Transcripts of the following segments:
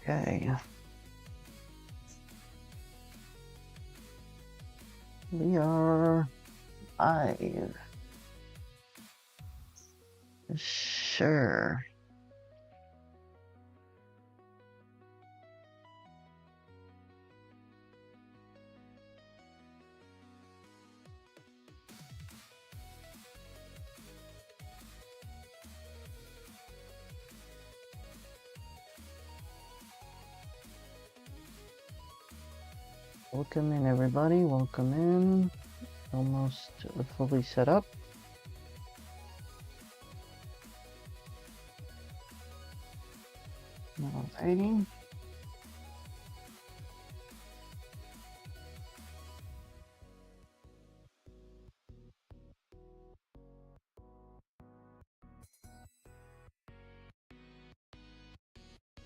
Okay. We are live. Sure. Welcome in, everybody. Welcome in. Almost fully set up. Alrighty.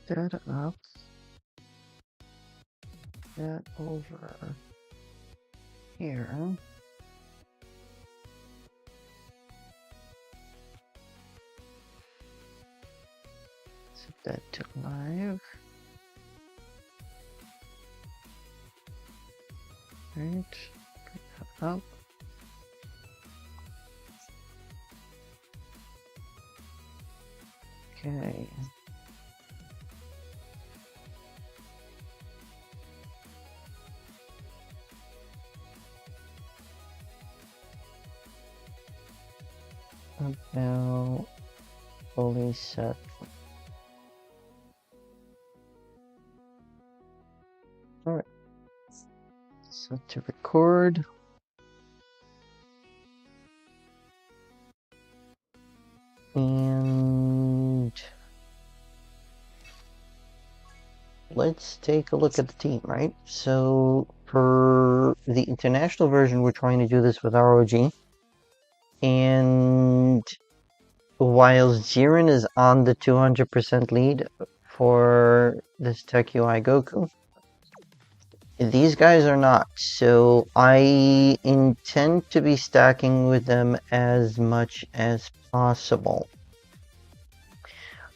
Set up. That over here. Set that to live. Right. Put that up. Okay. Now fully set. Alright. Set to record. And let's take a look at the team, right? So for the international version, we're trying to do this with ROG. And while Jiren is on the 200% lead for this Tech UI Goku, these guys are not. So I intend to be stacking with them as much as possible.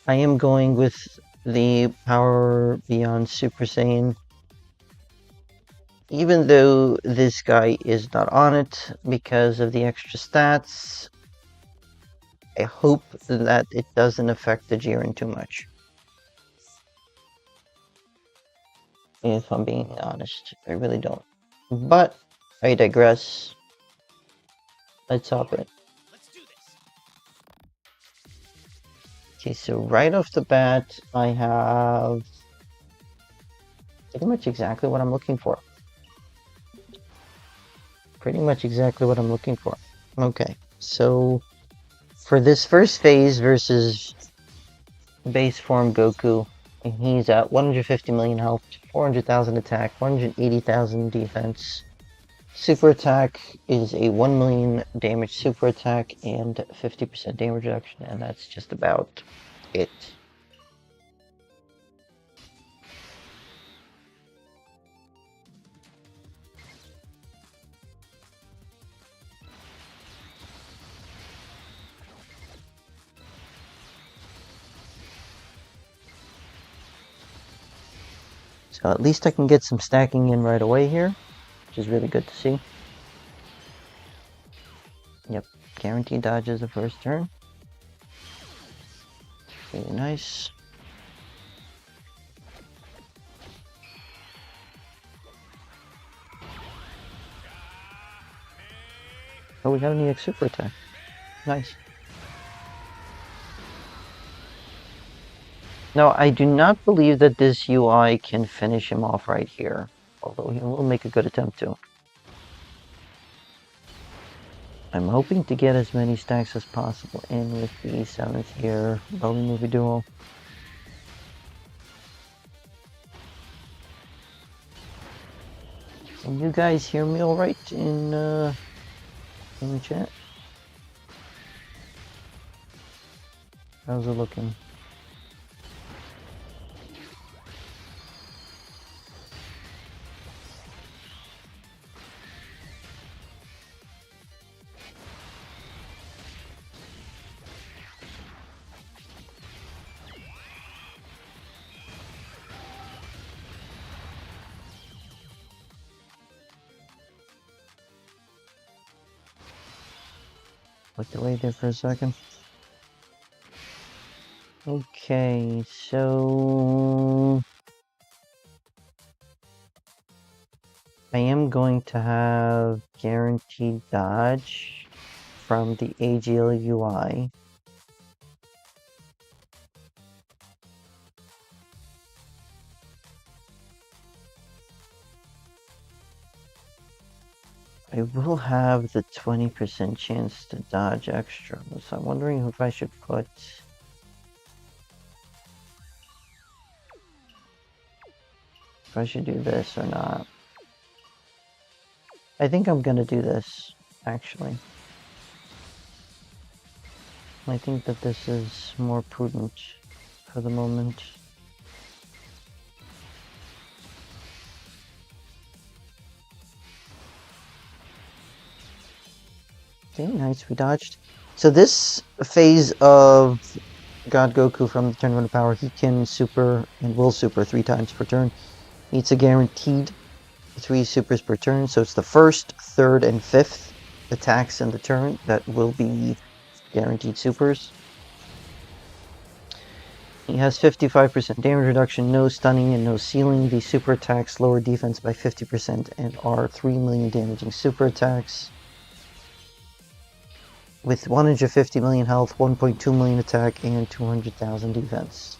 I am going with the Power Beyond Super Saiyan, even though this guy is not on it because of the extra stats. I hope that it doesn't affect the Jiren too much. If I'm being honest, I really don't. But I digress. Let's hop in. Okay, so right off the bat, I have pretty much exactly what I'm looking for. Okay, so for this first phase versus base form Goku, he's at 150 million health, 400,000 attack, 180,000 defense. Super attack is a 1 million damage super attack and 50% damage reduction, and that's just about it. So at least I can get some stacking in right away here, which is really good to see. Yep, guaranteed dodges the first turn. Really nice. Oh, we got an EX super attack. Nice. Now, I do not believe that this UI can finish him off right here, although he will make a good attempt to. I'm hoping to get as many stacks as possible in with the 7th year Bowie Movie Duel. Can you guys hear me all right in the chat? How's it looking? Looked away there for a second. Okay, so I am going to have guaranteed dodge from the AGL UI. I will have the 20% chance to dodge extra, so I'm wondering if I should put... if I should do this or not. I think I'm gonna do this, actually. I think that this is more prudent for the moment. Okay, nice, we dodged. So this phase of God Goku from the Tournament of Power, he can super and will super 3 times per turn. It's a guaranteed 3 supers per turn, so it's the first, third, and fifth attacks in the turn that will be guaranteed supers. He has 55% damage reduction, no stunning, and no sealing. These super attacks lower defense by 50% and are 3 million damaging super attacks. With 150 million health, 1.2 million attack, and 200,000 defense.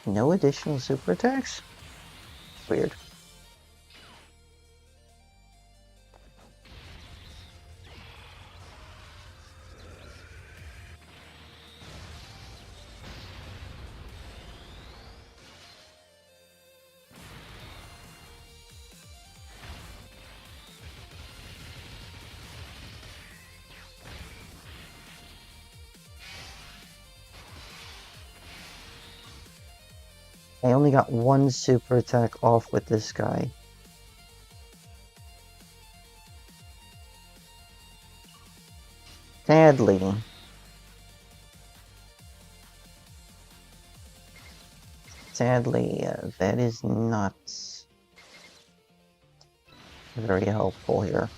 No additional super attacks? Weird. I only got 1 super attack off with this guy. Sadly. That is not very helpful here.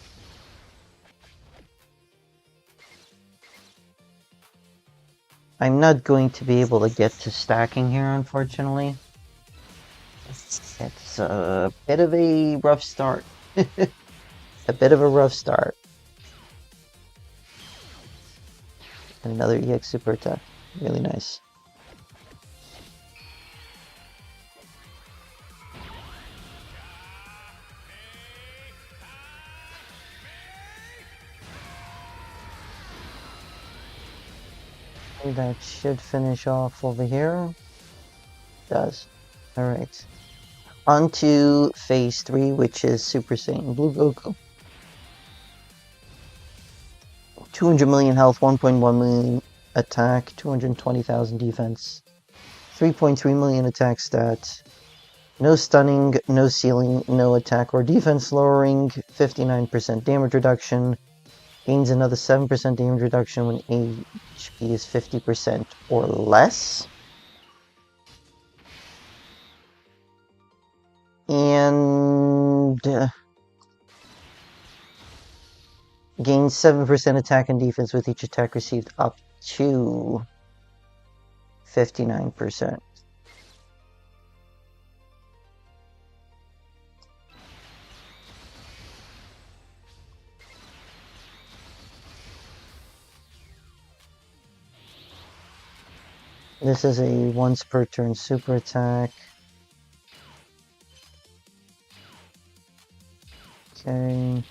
I'm not going to be able to get to stacking here, unfortunately. It's a bit of a rough start. A bit of a rough start. And another EX super attack. Really nice. And that should finish off over here. Does. Alright. On to phase 3, which is Super Saiyan Blue Goku. 200 million health, 1.1 million attack, 220,000 defense, 3.3 million attack stat, no stunning, no sealing, no attack or defense lowering, 59% damage reduction, gains another 7% damage reduction when HP is 50% or less. And gains 7% attack and defense with each attack received up to 59%. This is a once per turn super attack. Okay.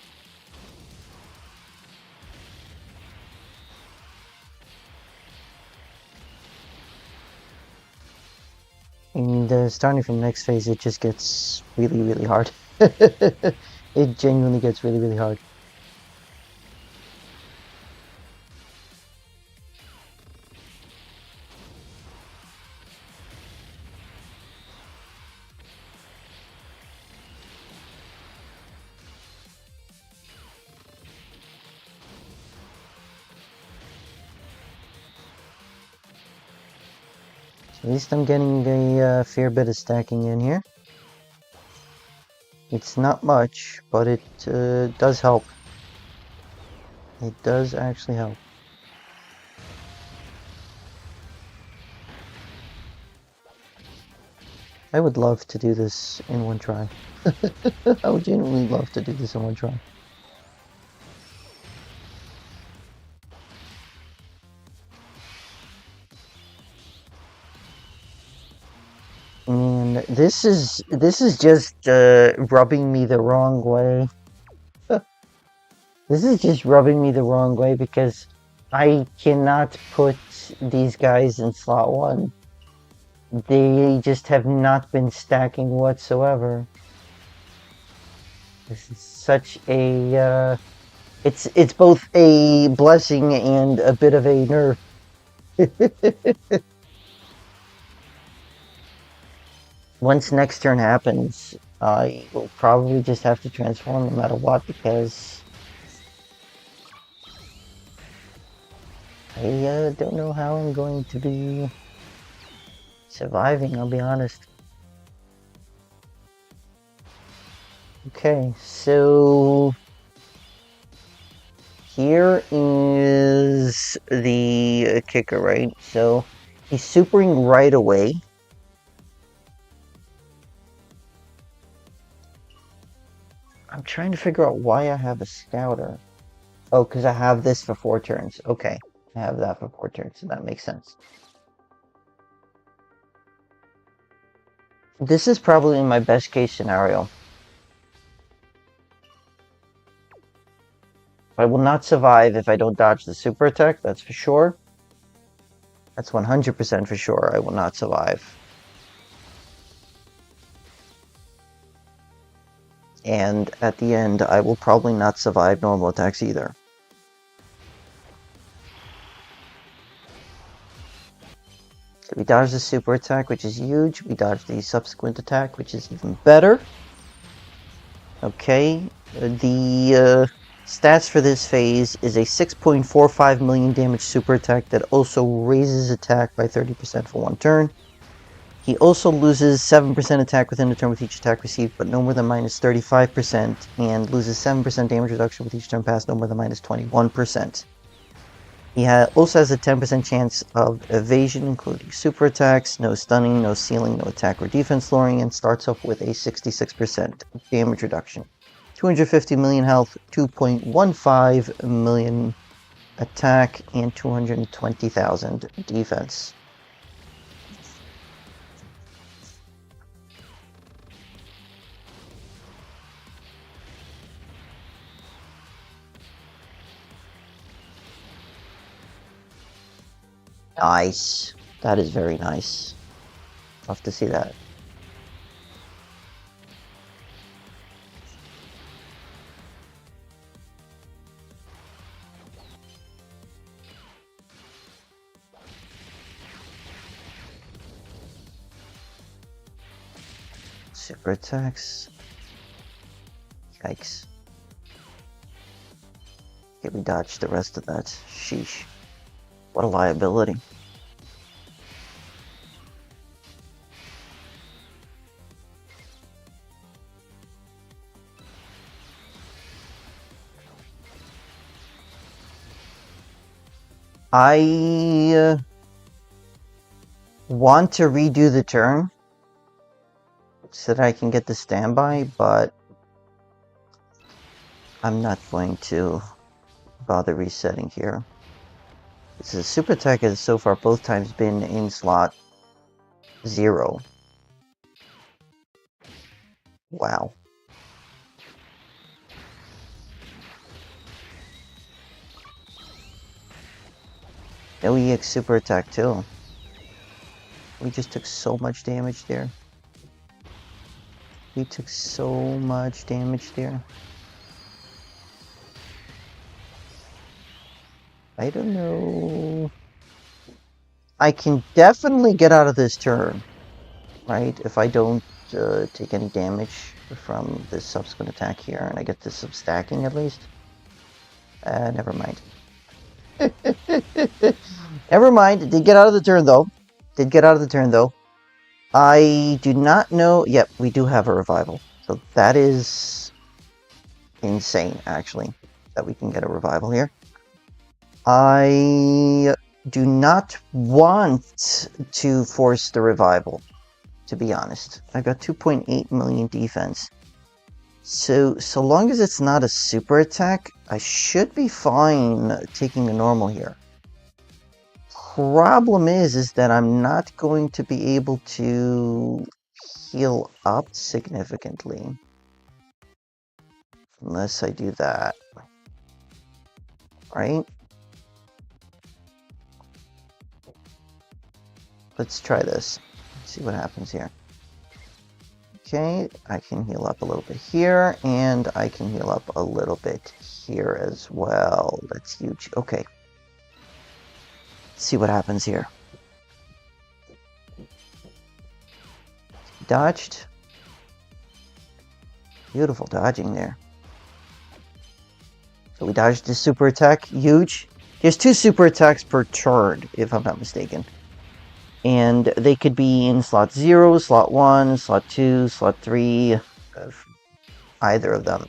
And starting from next phase, it just gets really, really hard. It genuinely gets really, really hard. At least I'm getting a fair bit of stacking in here. It's not much, but it does help. It does actually help. I would love to do this in one try. I would genuinely love to do this in one try. And this is just rubbing me the wrong way. This is just rubbing me the wrong way because I cannot put these guys in slot 1. They just have not been stacking whatsoever. This is such a it's both a blessing and a bit of a nerf. Once next turn happens, I will probably just have to transform no matter what because I don't know how I'm going to be surviving, I'll be honest. Okay, so here is the kicker, right? So he's supering right away. I'm trying to figure out why I have a scouter. Oh, because I have this for 4 turns. Okay, I have that for 4 turns, so that makes sense. This is probably my best case scenario. I will not survive if I don't dodge the super attack, that's for sure. That's 100% for sure I will not survive. And at the end, I will probably not survive normal attacks either. So we dodge the super attack, which is huge. We dodge the subsequent attack, which is even better. Okay, the stats for this phase is a 6.45 million damage super attack that also raises attack by 30% for 1 turn. He also loses 7% attack within the turn with each attack received, but no more than minus 35%, and loses 7% damage reduction with each turn passed, no more than minus 21%. He also has a 10% chance of evasion, including super attacks, no stunning, no sealing, no attack or defense lowering, and starts off with a 66% damage reduction. 250 million health, 2.15 million attack, and 220,000 defense. Nice. That is very nice. Love to see that. Super attacks. Yikes. Okay, we dodged the rest of that. Sheesh. What a liability. I want to redo the turn so that I can get the standby, but I'm not going to bother resetting here. This is super attack has so far both times been in slot 0. Wow. No EX super attack too. We just took so much damage there. We took so much damage there. I don't know. I can definitely get out of this turn, right? If I don't take any damage from this subsequent attack here, and I get this substacking at least. Never mind. Never mind. Did get out of the turn though. Did get out of the turn though. I do not know. Yep, we do have a revival. So that is insane, actually, that we can get a revival here. I do not want to force the revival, to be honest. I've got 2.8 million defense. So long as it's not a super attack, I should be fine taking a normal here. Problem is that I'm not going to be able to heal up significantly. Unless I do that. Right? Let's try this. See what happens here. Okay, I can heal up a little bit here, and I can heal up a little bit here as well. That's huge. Okay. Let's see what happens here. Dodged. Beautiful dodging there. So we dodged the super attack. Huge. There's 2 super attacks per turn, if I'm not mistaken. And they could be in slot 0, slot 1, slot 2, slot 3, either of them.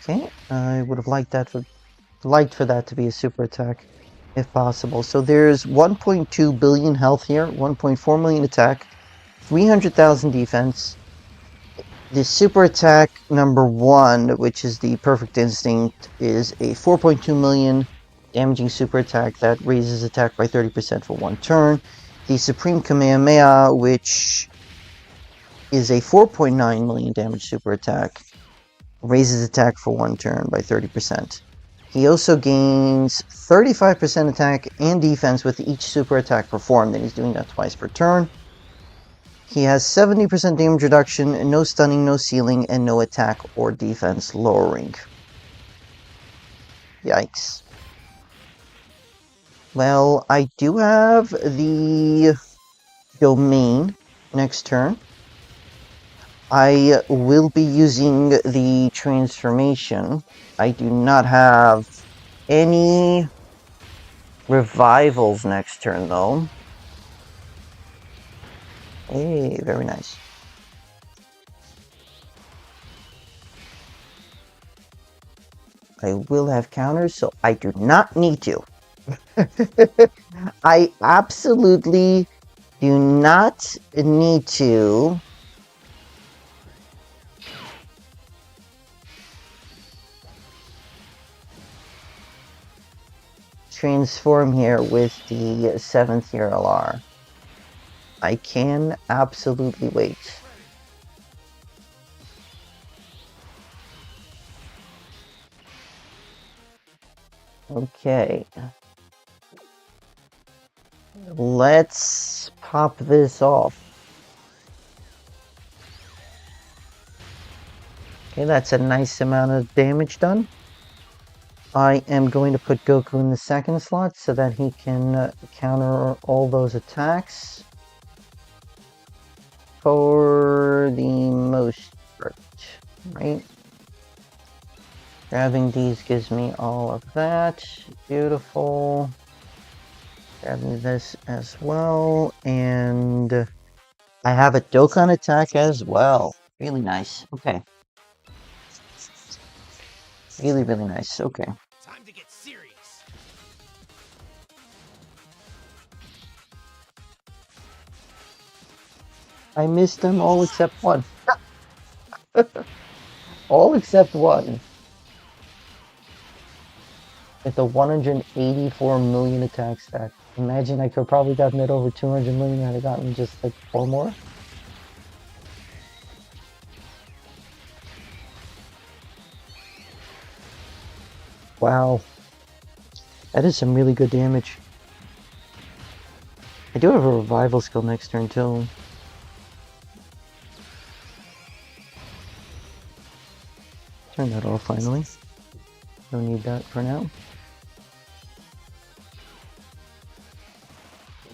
Okay, I would have liked for that to be a super attack, if possible. So there's 1.2 billion health here, 1.4 million attack, 300,000 defense. The super attack number 1, which is the Perfect Instinct, is a 4.2 million damaging super attack that raises attack by 30% for 1 turn. The Supreme Kamehameha, which is a 4.9 million damage super attack, raises attack for 1 turn by 30%. He also gains 35% attack and defense with each super attack performed, and he's doing that twice per turn. He has 70% damage reduction, no stunning, no sealing, and no attack or defense lowering. Yikes. Well, I do have the domain next turn. I will be using the transformation. I do not have any revivals next turn, though. Hey, very nice. I will have counters, so I do not need to. I absolutely do not need to. Transform here with the 7th year LR. I can absolutely wait. Okay. Let's pop this off. Okay, that's a nice amount of damage done. I am going to put Goku in the 2nd slot so that he can counter all those attacks. For the most part, right? Grabbing these gives me all of that. Beautiful. Grabbing this as well. And I have a Dokkan attack as well. Really nice. Okay. Really, really nice. Okay. Time to get serious. I missed them all except one. All except one. At the 184 million attack stack. Imagine I could probably gotten it over 200 million had I gotten just like 4 more. Wow. That is some really good damage. I do have a revival skill next turn too. Turn that off finally. Don't need that for now.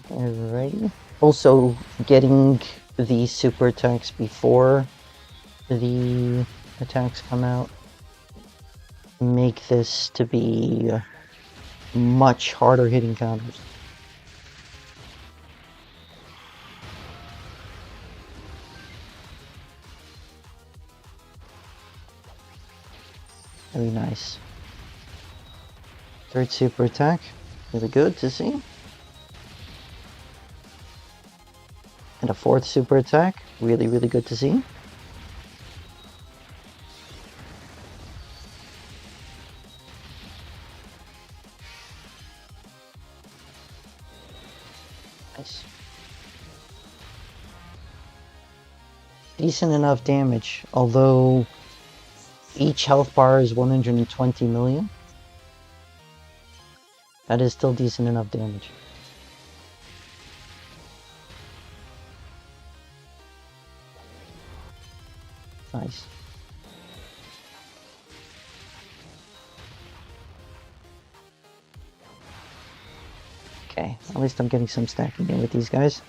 Alrighty. Also, getting the super attacks before the attacks come out make this to be much harder hitting counters. Very nice. Third super attack, really good to see. And a fourth super attack, really, really good to see. Nice. Decent enough damage, although each health bar is 120 million. That is still decent enough damage. Nice. Okay, at least I'm getting some stacking in with these guys.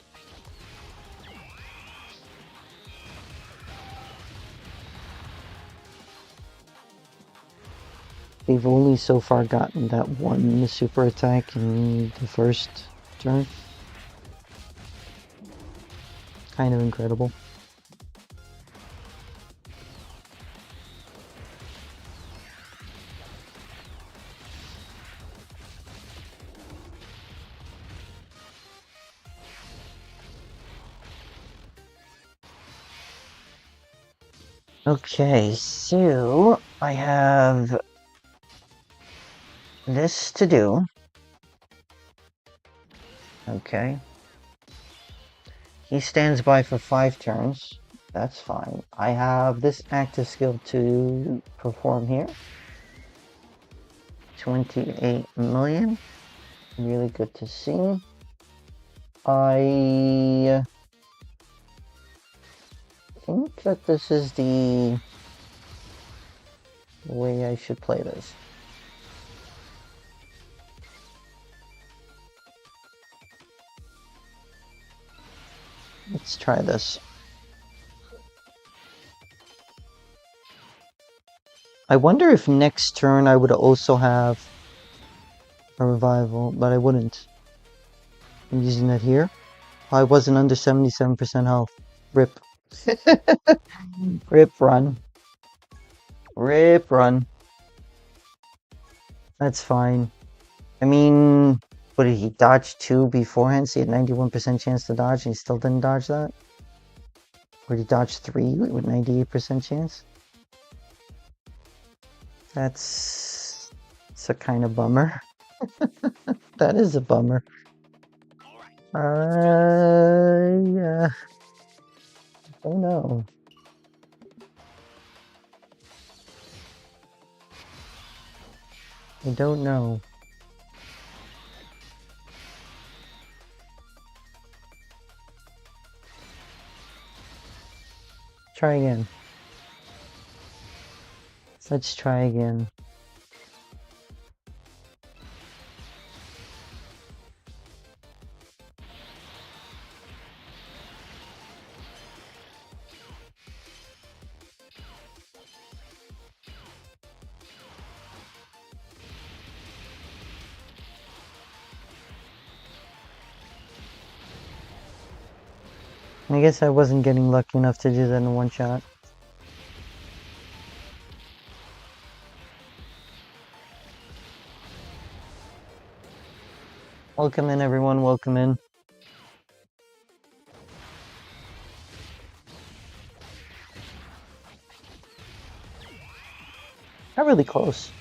We've only so far gotten that one super attack in the first turn. Kind of incredible. Okay, so I have this to do. Okay. He stands by for 5 turns. That's fine. I have this active skill to perform here. 28 million. Really good to see. I think that this is the way I should play this. Let's try this. I wonder if next turn I would also have a revival, but I wouldn't. I'm using that here. I wasn't under 77% health. Rip. Rip run. Rip run. That's fine. I mean, what did he dodge 2 beforehand? So he had 91% chance to dodge and he still didn't dodge that? Or did he dodge 3 with 98% chance? That's a kind of bummer. That is a bummer. Yeah. Oh no. I don't know. Try again. Let's try again. I guess I wasn't getting lucky enough to do that in one shot. Welcome in, everyone. Welcome in. Not really close.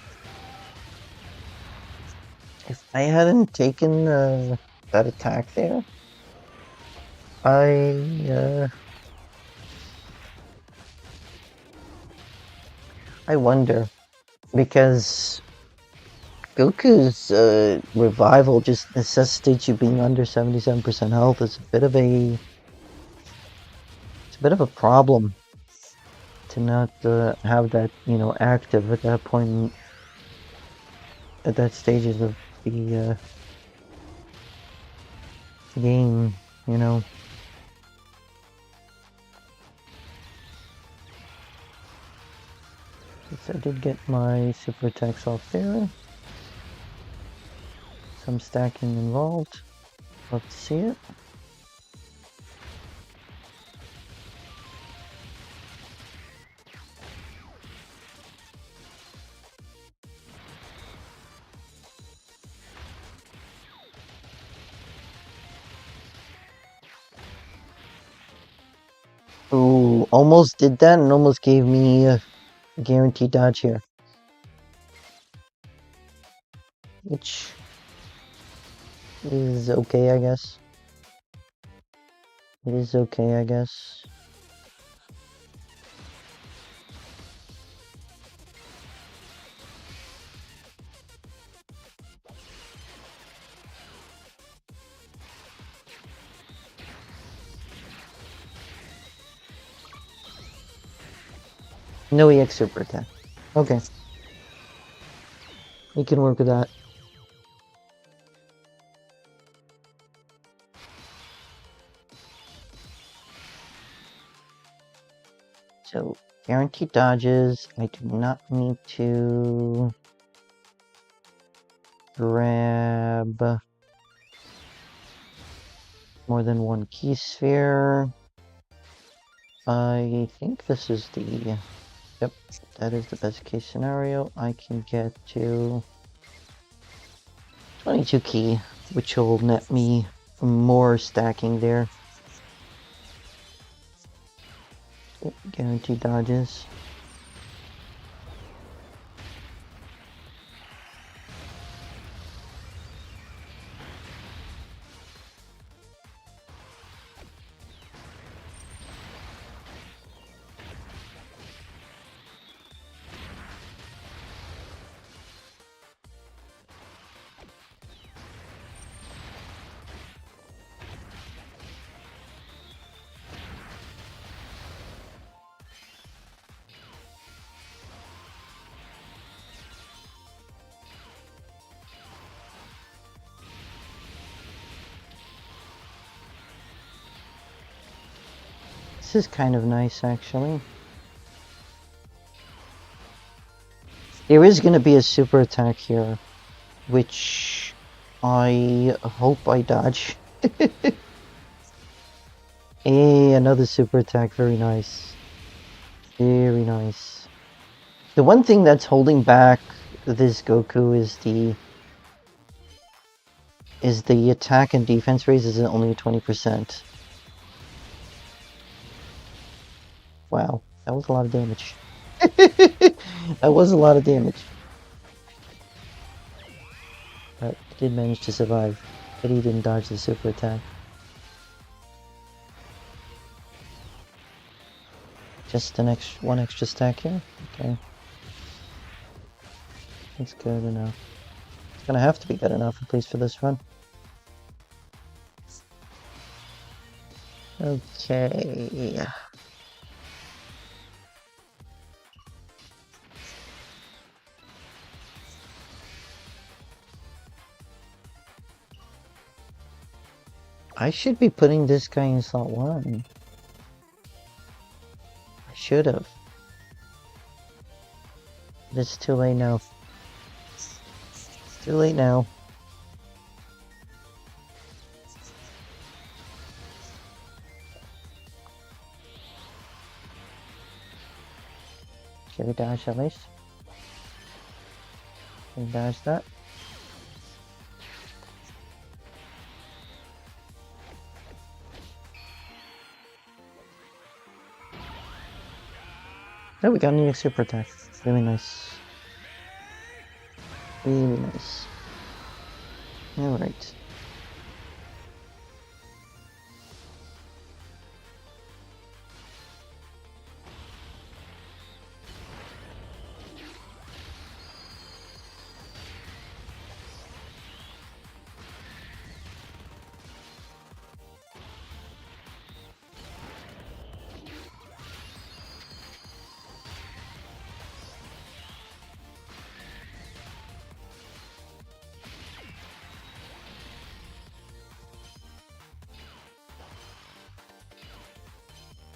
If I hadn't taken that attack there, I wonder, because Goku's revival just necessitates you being under 77% health. It's a bit of a problem to not have that, you know, active at that point, at that stages of the game, you know. So I did get my super attacks off there. some stacking involved. Love to see it. Ooh, almost did that and almost gave me a guaranteed dodge here. Which is okay, I guess. It is okay, I guess. No EX super attack. Okay. We can work with that. So, guaranteed dodges. I do not need to grab more than one key sphere. I think this is the... Yep, that is the best case scenario. I can get to 22 key, which will net me more stacking there. Guaranteed dodges. This is kind of nice, actually. There is going to be a super attack here, which I hope I dodge. Hey, another super attack, very nice. Very nice. The one thing that's holding back this Goku is the attack and defense raises at only 20%. Wow, that was a lot of damage. That was a lot of damage. But he did manage to survive, but he didn't dodge the super attack. Just one extra stack here? Okay. That's good enough. It's gonna have to be good enough, at least for this run. Okay. I should be putting this guy in slot 1. I should have. But it's too late now. It's too late now. Should we dodge at least? Can we dodge that? Oh, we got an EX super attack. Really nice. Really nice. Alright.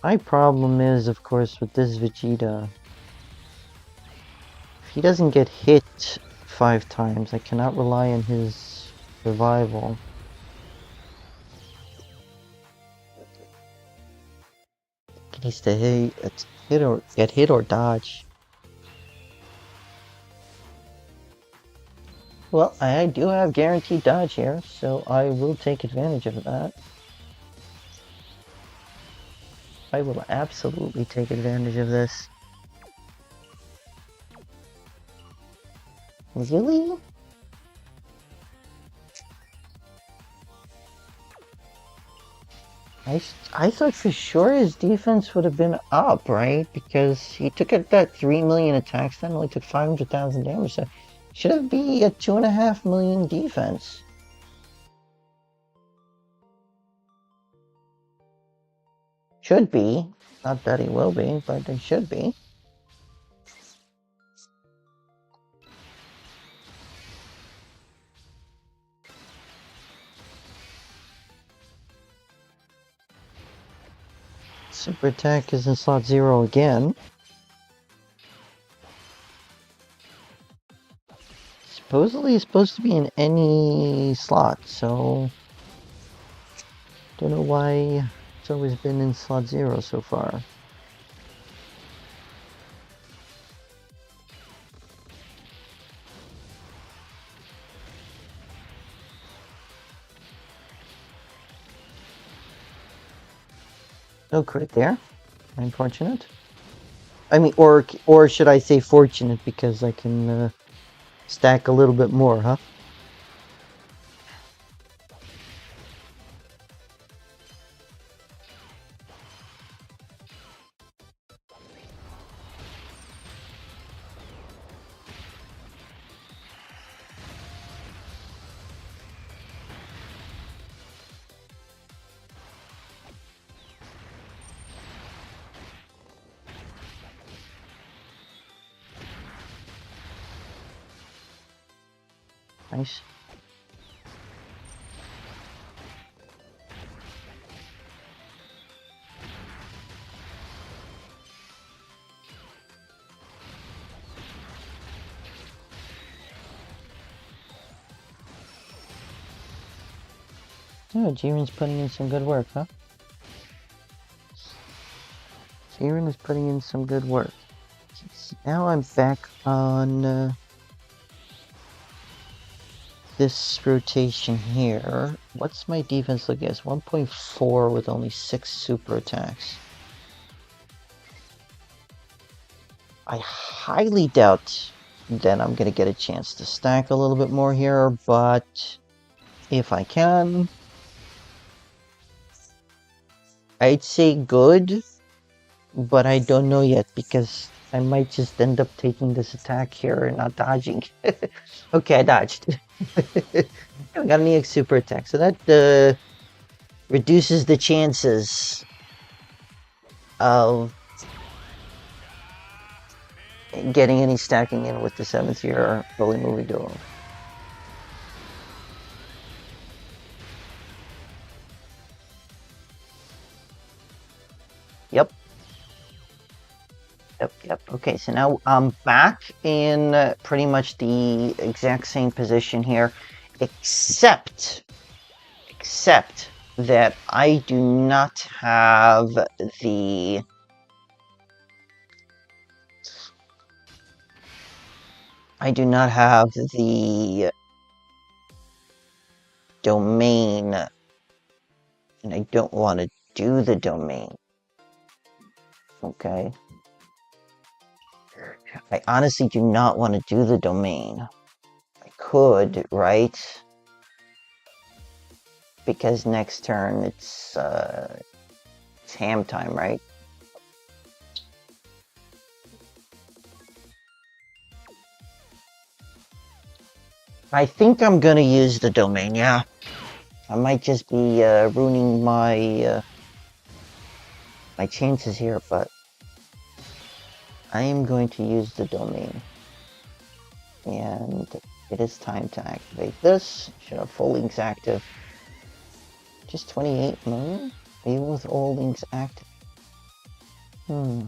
My problem is, of course, with this Vegeta. If he doesn't get hit 5 times, I cannot rely on his Survival. He needs to hit or get hit or dodge. Well, I do have guaranteed dodge here, so I will take advantage of that. I will absolutely take advantage of this. Really? I thought for sure his defense would have been up, right? Because he took out that 3 million attacks, then only took 500,000 damage. So should have be a 2.5 million defense. Should be. Not that he will be, but it should be. Super attack is in slot 0 again. Supposedly it's supposed to be in any slot, so don't know why it's always been in slot 0 so far. No crit there. Unfortunate. I mean, or should I say fortunate, because I can stack a little bit more, huh? Nice. Oh, Jiren's putting in some good work, huh? Jiren is putting in some good work. So now I'm back on this rotation here. What's my defense look as? 1.4 with only 6 super attacks. I highly doubt that I'm going to get a chance to stack a little bit more here, but if I can, I'd say good, but I don't know yet because I might just end up taking this attack here and not dodging. Okay, I dodged. I got an EX super attack, so that reduces the chances of getting any stacking in with the 7th year early movie duo. Yep. Yep. Okay, so now I'm back in pretty much the exact same position here, except that I do not have the domain, and I don't want to do the domain. Okay. I honestly do not want to do the domain. I could, right? Because next turn it's ham time, right? I think I'm gonna use the domain, yeah. I might just be ruining my my chances here, but I am going to use the domain. And it is time to activate this. Should have full links active. Just 28 million? Even with all links active. That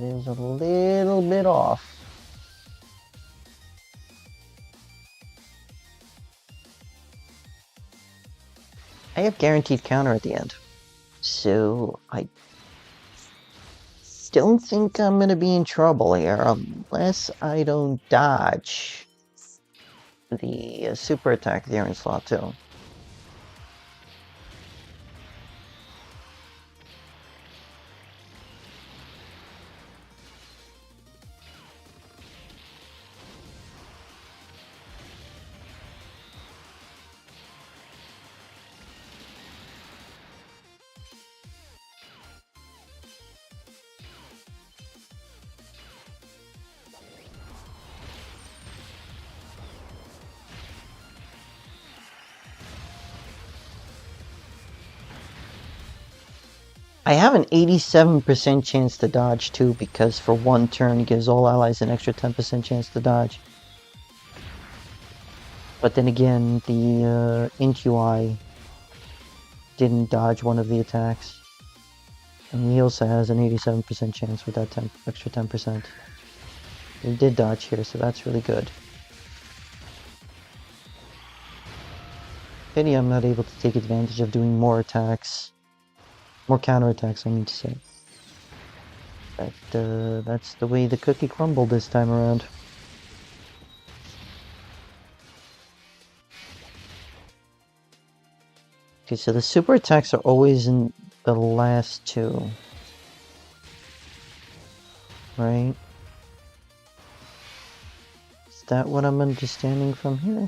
is a little bit off. I have guaranteed counter at the end. So I don't think I'm gonna be in trouble here unless I don't dodge the super attack there in slot 2. I have an 87% chance to dodge too, because for one turn it gives all allies an extra 10% chance to dodge. But then again, the IntUI didn't dodge one of the attacks. And he also has an 87% chance with that extra 10%. He did dodge here, so that's really good. Pity I'm not able to take advantage of doing more attacks. More counterattacks, I mean to say. But that's the way the cookie crumbled this time around. Okay, so the super attacks are always in the last two. Right? Is that what I'm understanding from here?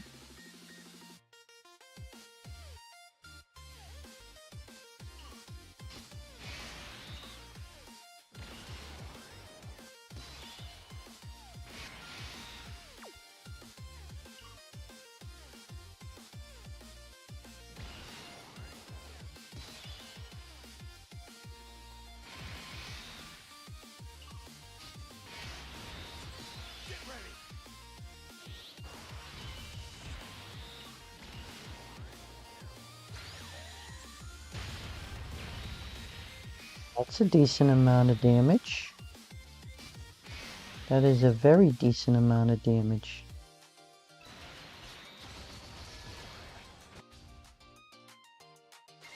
That's a decent amount of damage. That is a very decent amount of damage.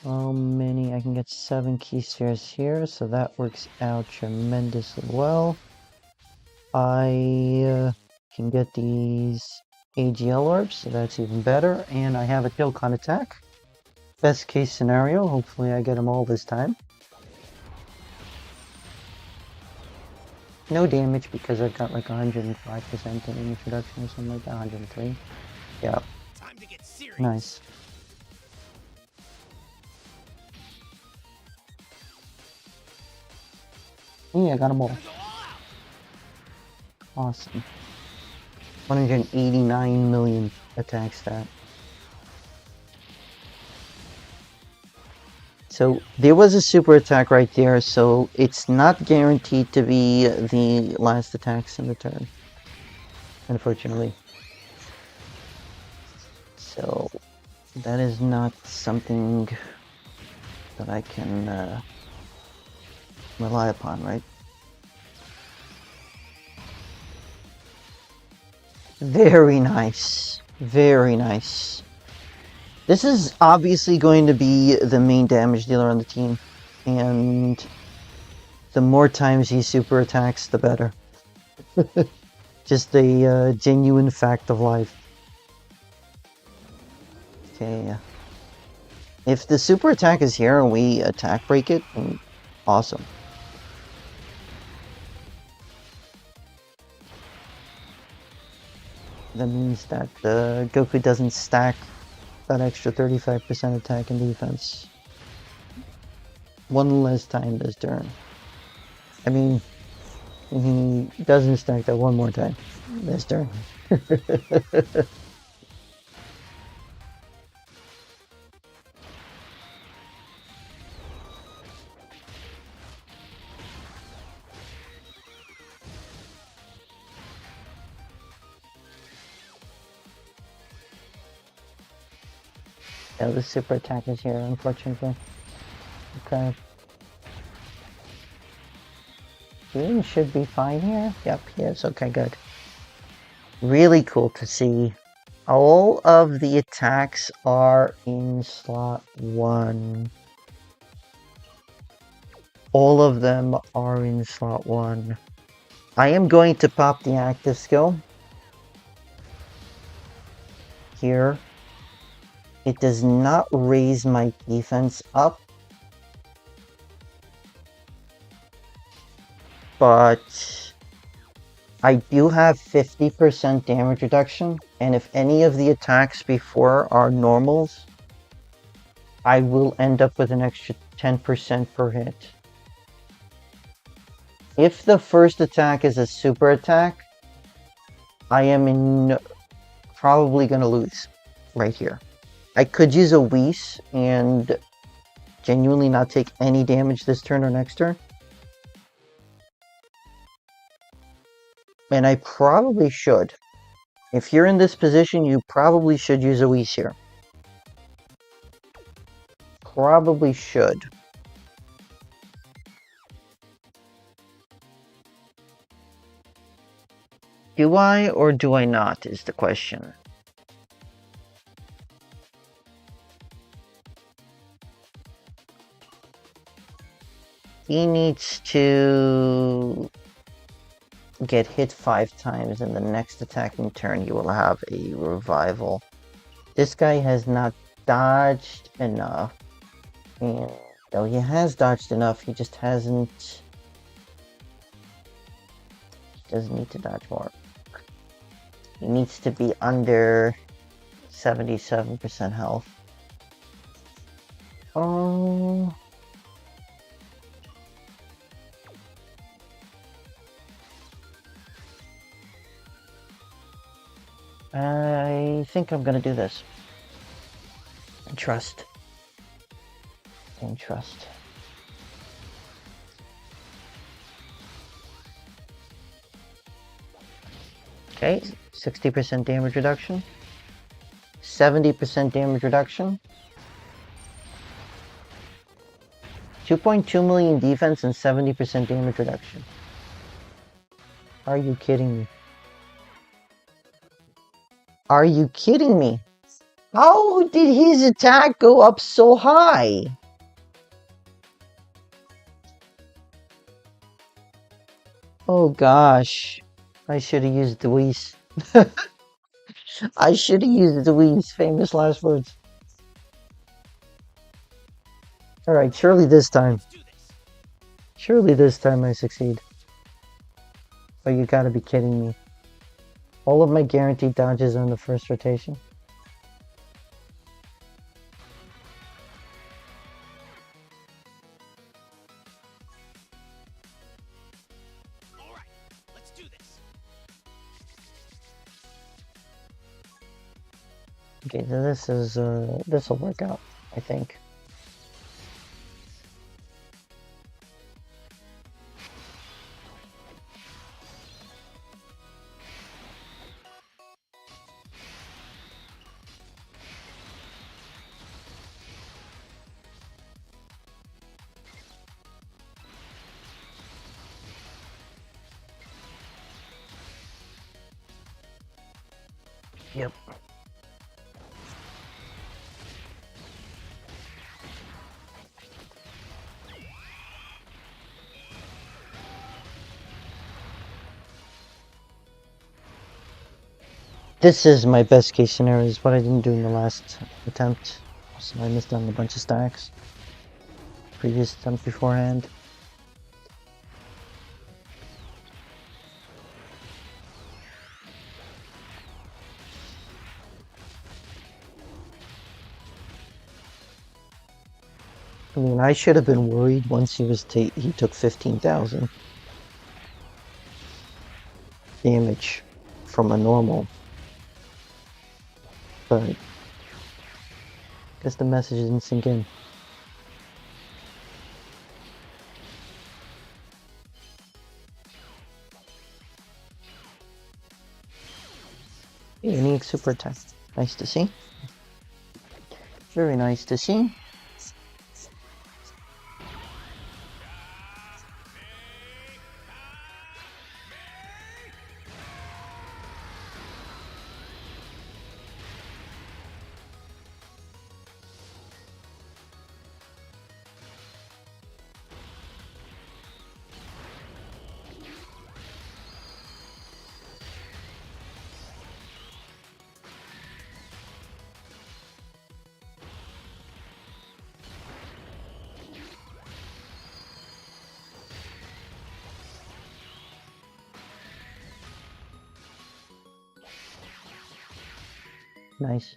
How many? I can get 7 key spheres here, so that works out tremendously well. I can get these AGL orbs, so that's even better. And I have a Dokkan attack. Best case scenario, hopefully I get them all this time. No damage because I've got like 105% in introduction or something like that, 103. Yeah. Time to get serious. Nice. Yeah, I got them all. Awesome. 189 million attack stat. So there was a super attack right there, so it's not guaranteed to be the last attacks in the turn, unfortunately. So that is not something that I can rely upon, right? Very nice. Very nice. This is obviously going to be the main damage dealer on the team, and the more times he super attacks, the better. Just a genuine fact of life. Okay. If the super attack is here and we attack break it, then awesome. That means that Goku doesn't stack that extra 35% attack and defense one less time this turn. I mean, he doesn't stack that one more time this turn. Yeah, the super attack is here, unfortunately. Okay. He should be fine here. Yep, he is. Okay, good. Really cool to see All of the attacks are in slot 1. All of them are in slot 1. I am going to pop the active skill here. It does not raise my defense up, but I do have 50% damage reduction, and if any of the attacks before are normals, I will end up with an extra 10% per hit. If the first attack is a super attack, I am probably going to lose right here. I could use a Whis and genuinely not take any damage this turn or next turn. And I probably should. If you're in this position, you probably should use a Whis here. Probably should. Do I or do I not is the question. He needs to get hit 5 times, and the next attacking turn you will have a revival. This guy has not dodged enough. And though he has dodged enough, he just hasn't... He does need to dodge more. He needs to be under 77% health. Oh... I think I'm gonna do this. And trust. And trust. Okay, 60% damage reduction. 70% damage reduction. 2.2 million defense and 70% damage reduction. Are you kidding me? Are you kidding me? How did his attack go up so high? Oh gosh. I should have used the Whis. I should have used the Whis. Famous last words. Alright, surely this time. Surely this time I succeed. But you gotta be kidding me. All of my guaranteed dodges on the first rotation. Alright, let's do this. Okay, so this is this'll work out, I think. Yep. This is my best case scenario, is what I didn't do in the last attempt. So I missed on a bunch of stacks. Previous attempt beforehand. I mean, I should have been worried once he took 15,000 damage from a normal. But I guess the message didn't sink in. Unique super attack. Nice to see. Very nice to see. Nice.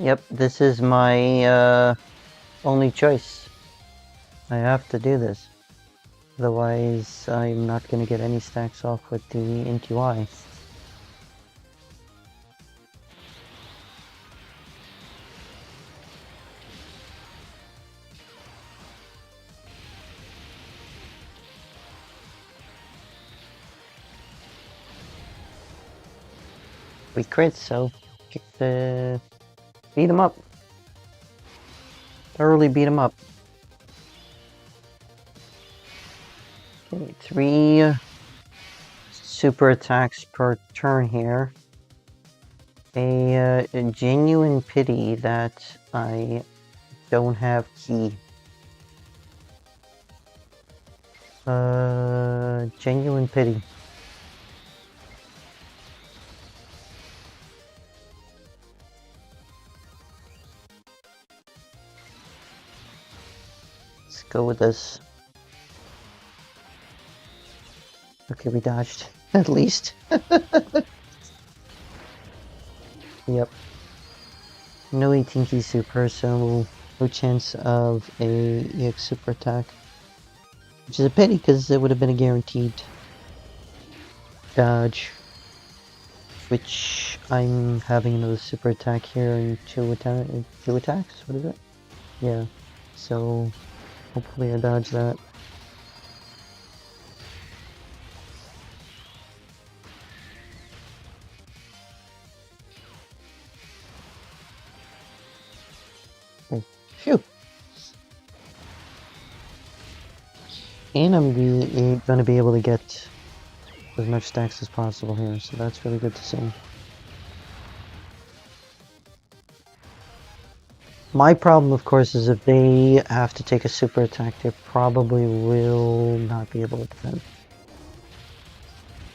Yep, this is my only choice. I have to do this. Otherwise, I'm not going to get any stacks off with the NQI. We crit, so beat him up. Thoroughly beat him up. Okay, 3 super attacks per turn here. A genuine pity that I don't have key. Genuine pity. Let's go with this. Okay, we dodged. At least. Yep. No 18 key super, so no chance of a EX super attack. Which is a pity, because it would have been a guaranteed dodge. Which I'm having another super attack here in 2 attacks? What is it? Yeah. So hopefully I dodge that. Oh, phew! And I'm gonna be able to get as much stacks as possible here, so that's really good to see. My problem, of course, is if they have to take a super attack, they probably will not be able to defend.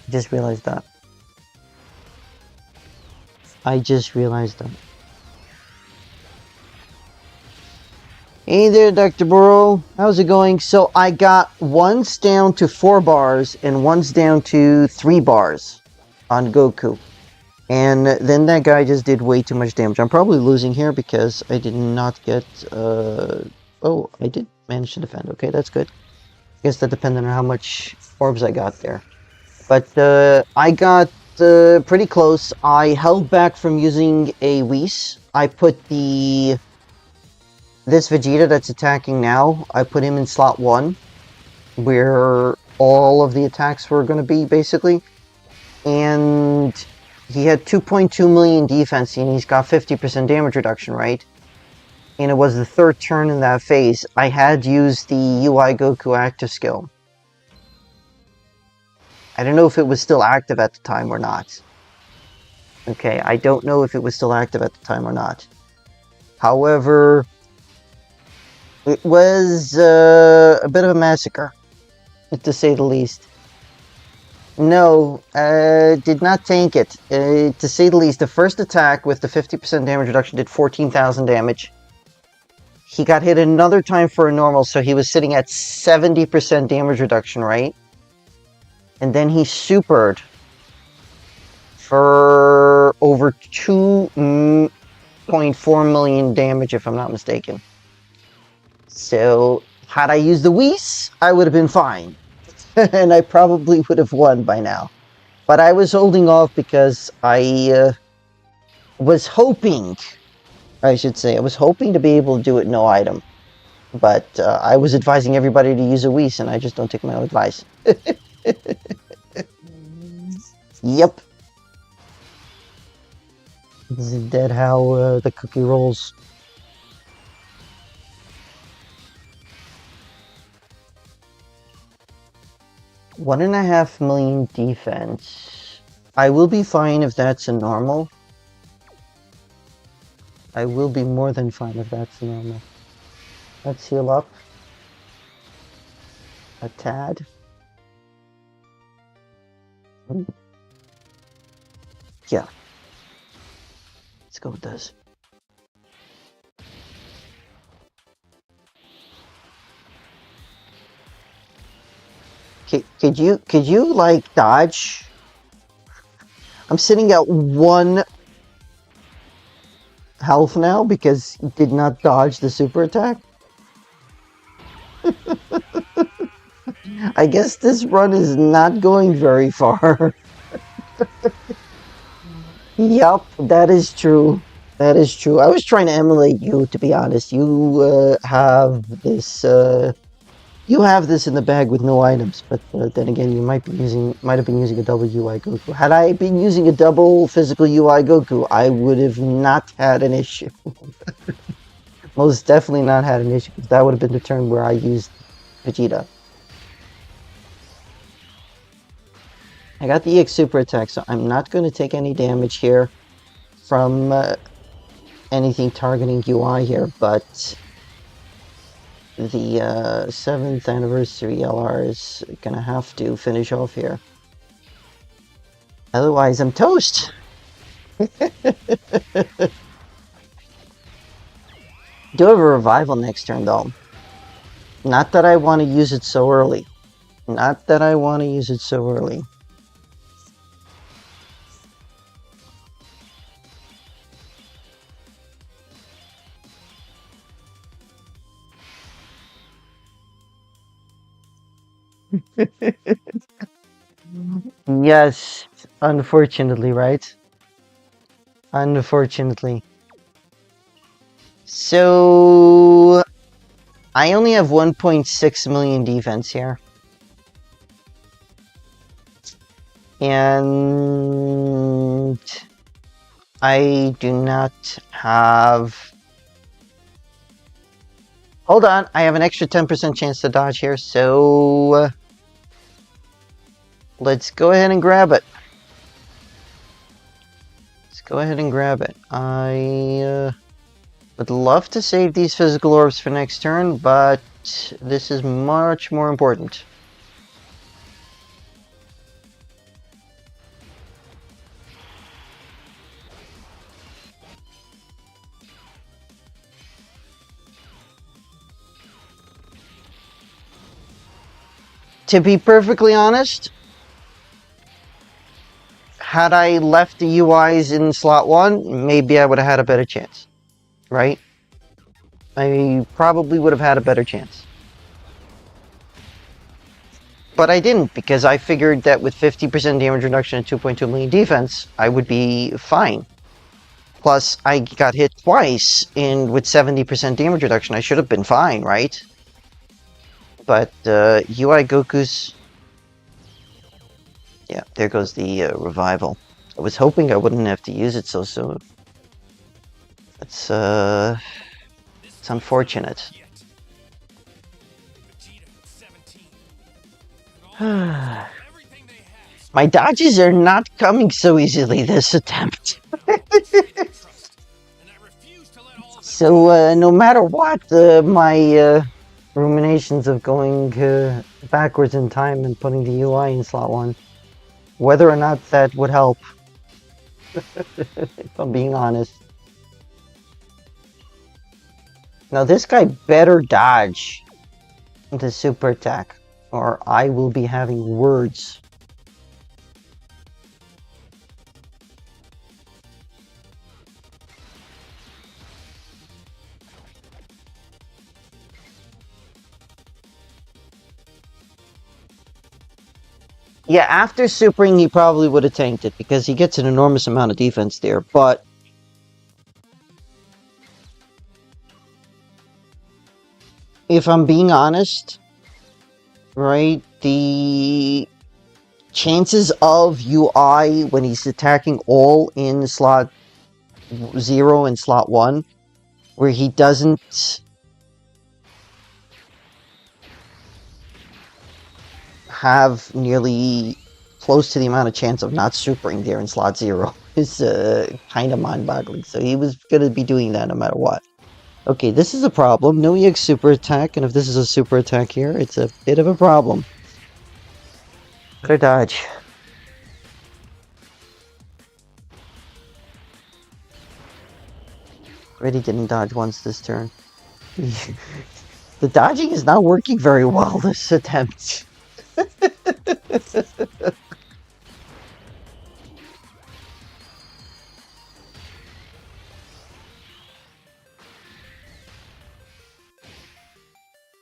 I just realized that. I just realized that. Hey there, Dr. Burrow. How's it going? So I got one's down to 4 bars and one's down to 3 bars on Goku. And then that guy just did way too much damage. I'm probably losing here because I did not get... Oh, I did manage to defend. Okay, that's good. I guess that depended on how much orbs I got there. But I got pretty close. I held back from using a Whis. I put this Vegeta that's attacking now, I put him in slot 1, where all of the attacks were going to be, basically. And he had 2.2 million defense, and he's got 50% damage reduction, right? And it was the 3rd turn in that phase. I had used the UI Goku active skill. I don't know if it was still active at the time or not. Okay, I don't know if it was still active at the time or not. However, it was a bit of a massacre, to say the least. No, did not tank it. To say the least, the first attack with the 50% damage reduction did 14,000 damage. He got hit another time for a normal, so he was sitting at 70% damage reduction, right? And then he supered for over 2.4 million damage, if I'm not mistaken. So, had I used the Whis, I would have been fine. And I probably would have won by now. But I was holding off because I was hoping, I should say, I was hoping to be able to do it no item. But I was advising everybody to use a Whis, and I just don't take my own advice. Yep. This is dead how the cookie rolls. $1.5 million defense. I will be fine if that's a normal. I will be more than fine if that's a normal. Let's heal up. A tad. Yeah. Let's go with this. Could you like dodge? I'm sitting at 1 health now because he did not dodge the super attack. I guess this run is not going very far. Yup, that is true. That is true. I was trying to emulate you, to be honest. You have this. You have this in the bag with no items, but then again, you might have been using a double UI Goku. Had I been using a double physical UI Goku, I would have not had an issue. Most definitely not had an issue, because that would have been the turn where I used Vegeta. I got the EX super attack, so I'm not going to take any damage here from anything targeting UI here, but the 7th anniversary LR is going to have to finish off here. Otherwise, I'm toast! Do have a revival next turn, though. Not that I want to use it so early. Not that I want to use it so early. Yes, unfortunately, right? Unfortunately. So I only have 1.6 million defense here. And I do not have... Hold on, I have an extra 10% chance to dodge here, so let's go ahead and grab it. Let's go ahead and grab it. I would love to save these physical orbs for next turn, but this is much more important. To be perfectly honest, had I left the UIs in slot 1, maybe I would have had a better chance. Right? I probably would have had a better chance. But I didn't, because I figured that with 50% damage reduction and 2.2 million defense, I would be fine. Plus, I got hit twice, and with 70% damage reduction, I should have been fine, right? But UI Goku's... Yeah, there goes the revival. I was hoping I wouldn't have to use it so soon. It's unfortunate. My dodges are not coming so easily this attempt. So no matter what, my ruminations of going backwards in time and putting the UI in slot 1, whether or not that would help, if I'm being honest. Now this guy better dodge the super attack, or I will be having words. Yeah, after supering, he probably would have tanked it, because he gets an enormous amount of defense there, but... if I'm being honest, right, the chances of UI when he's attacking all in slot 0 and slot 1, where he doesn't have nearly close to the amount of chance of not supering there in slot 0 is kind of mind-boggling. So he was going to be doing that no matter what. Okay, this is a problem. No EX super attack, and if this is a super attack here, it's a bit of a problem. Better dodge. Already didn't dodge once this turn. The dodging is not working very well this attempt.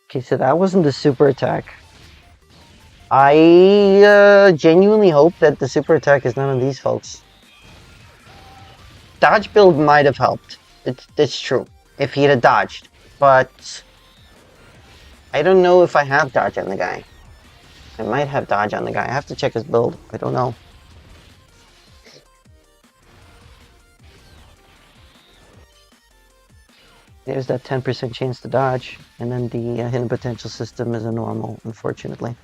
Okay, so that wasn't the super attack. I genuinely hope that the super attack is none of these folks. Dodge build might have helped. It's true. If he'd have dodged. But I don't know if I have dodge on the guy. I might have dodge on the guy. I have to check his build. I don't know. There's that 10% chance to dodge. And then the hidden potential system is a normal, unfortunately.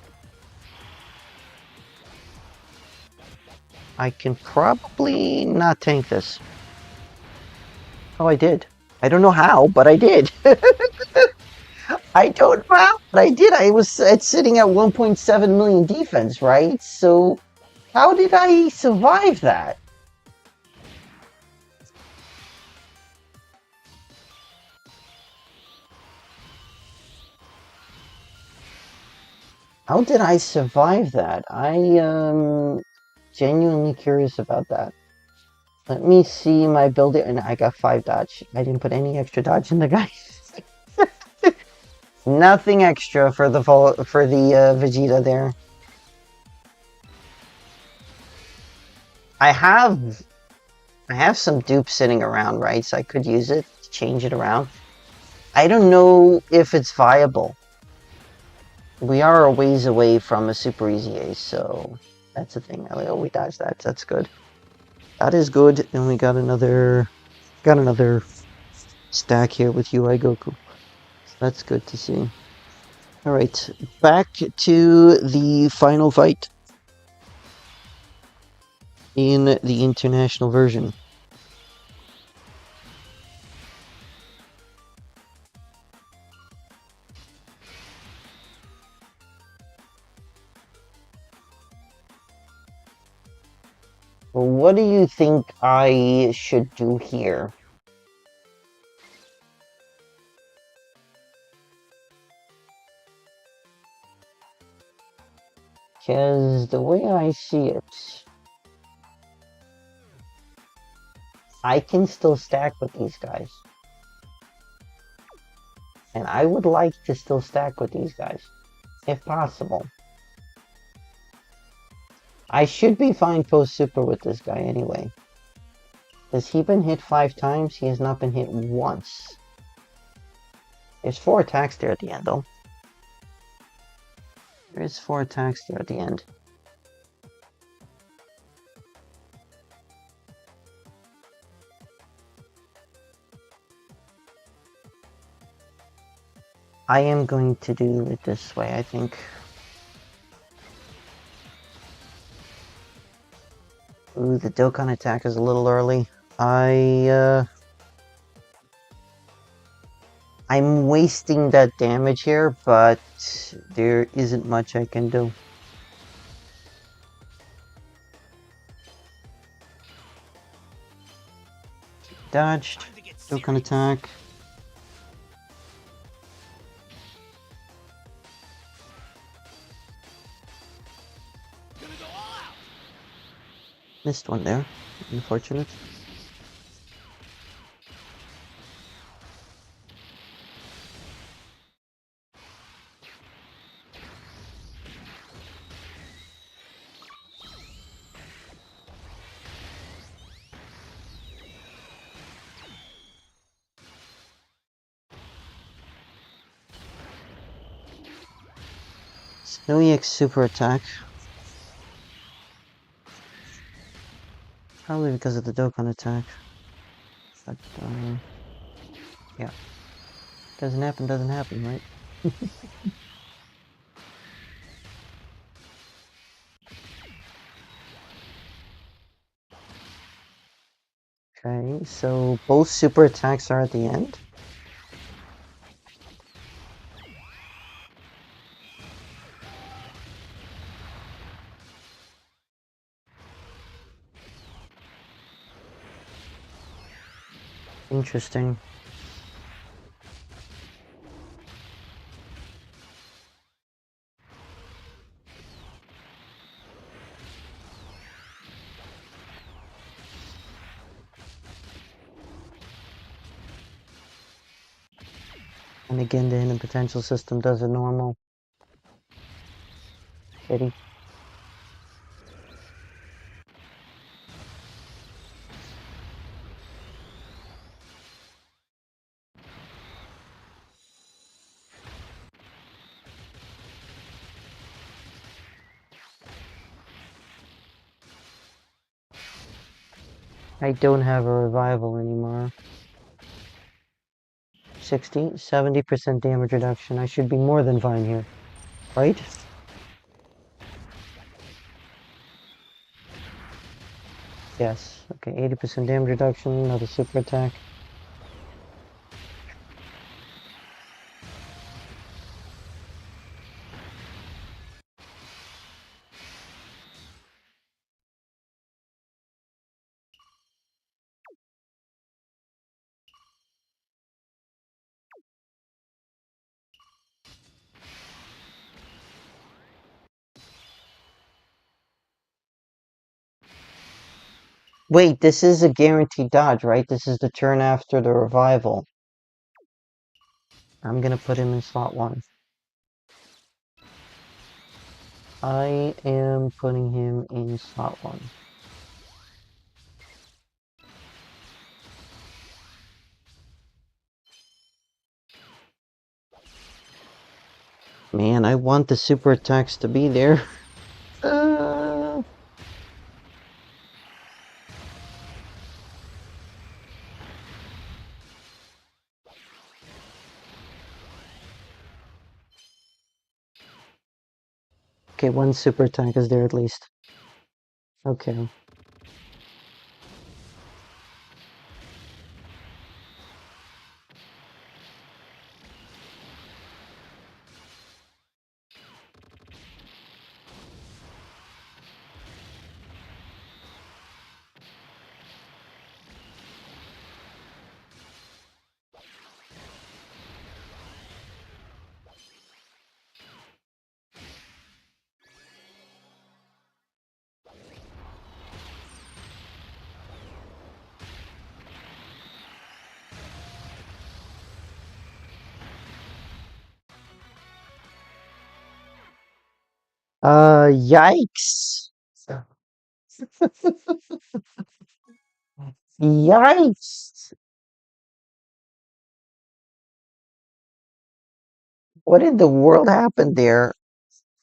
I can probably not tank this. Oh, I did. I don't know how, but I did. I don't know how, but I did. I was sitting at 1.7 million defense, right? So how did I survive that? How did I survive that? I am genuinely curious about that. Let me see my build, and I got 5 dodge. I didn't put any extra dodge in the guy. Nothing extra for the Vegeta there. I have some dupes sitting around, right? So I could use it to change it around. I don't know if it's viable. We are a ways away from a super easy ace, so that's the thing. Oh, we dodged that. That's good. That is good. And we got another stack here with UI Goku. So that's good to see. All right, back to the final fight in the international version. Well, what do you think I should do here? Because the way I see it, I can still stack with these guys. And I would like to still stack with these guys, if possible. I should be fine post-super with this guy anyway. Has he been hit 5 times? He has not been hit once. There's 4 attacks there at the end, though. There is 4 attacks there at the end. I am going to do it this way, I think. Ooh, the Dokkan attack is a little early. I'm wasting that damage here, but there isn't much I can do. Dodged. Dokkan attack. Missed one there. Unfortunate. No EX super attack. Probably because of the Dokkan attack. But, yeah. Doesn't happen, right? Okay, so both super attacks are at the end. Interesting. And again, the hidden potential system does a normal. Pity. I don't have a revival anymore. 70% damage reduction. I should be more than fine here. Right? Yes. Okay, 80% damage reduction, another super attack. Wait, this is a guaranteed dodge, right? This is the turn after the revival. I'm gonna put him in slot 1. I am putting him in slot 1. Man, I want the super attacks to be there. Okay, one super attack is there at least. Okay. Yikes. Yikes! What in the world happened there?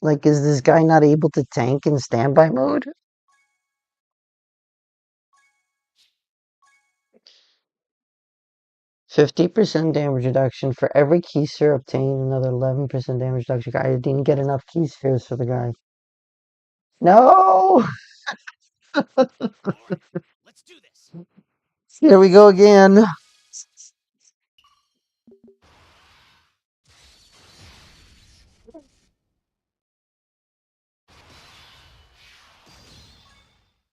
Like, is this guy not able to tank in standby mode? 50% damage reduction for every key sphere obtained, another 11% damage reduction. I didn't get enough key spheres for the guy. No! All right, let's do this. Here we go again.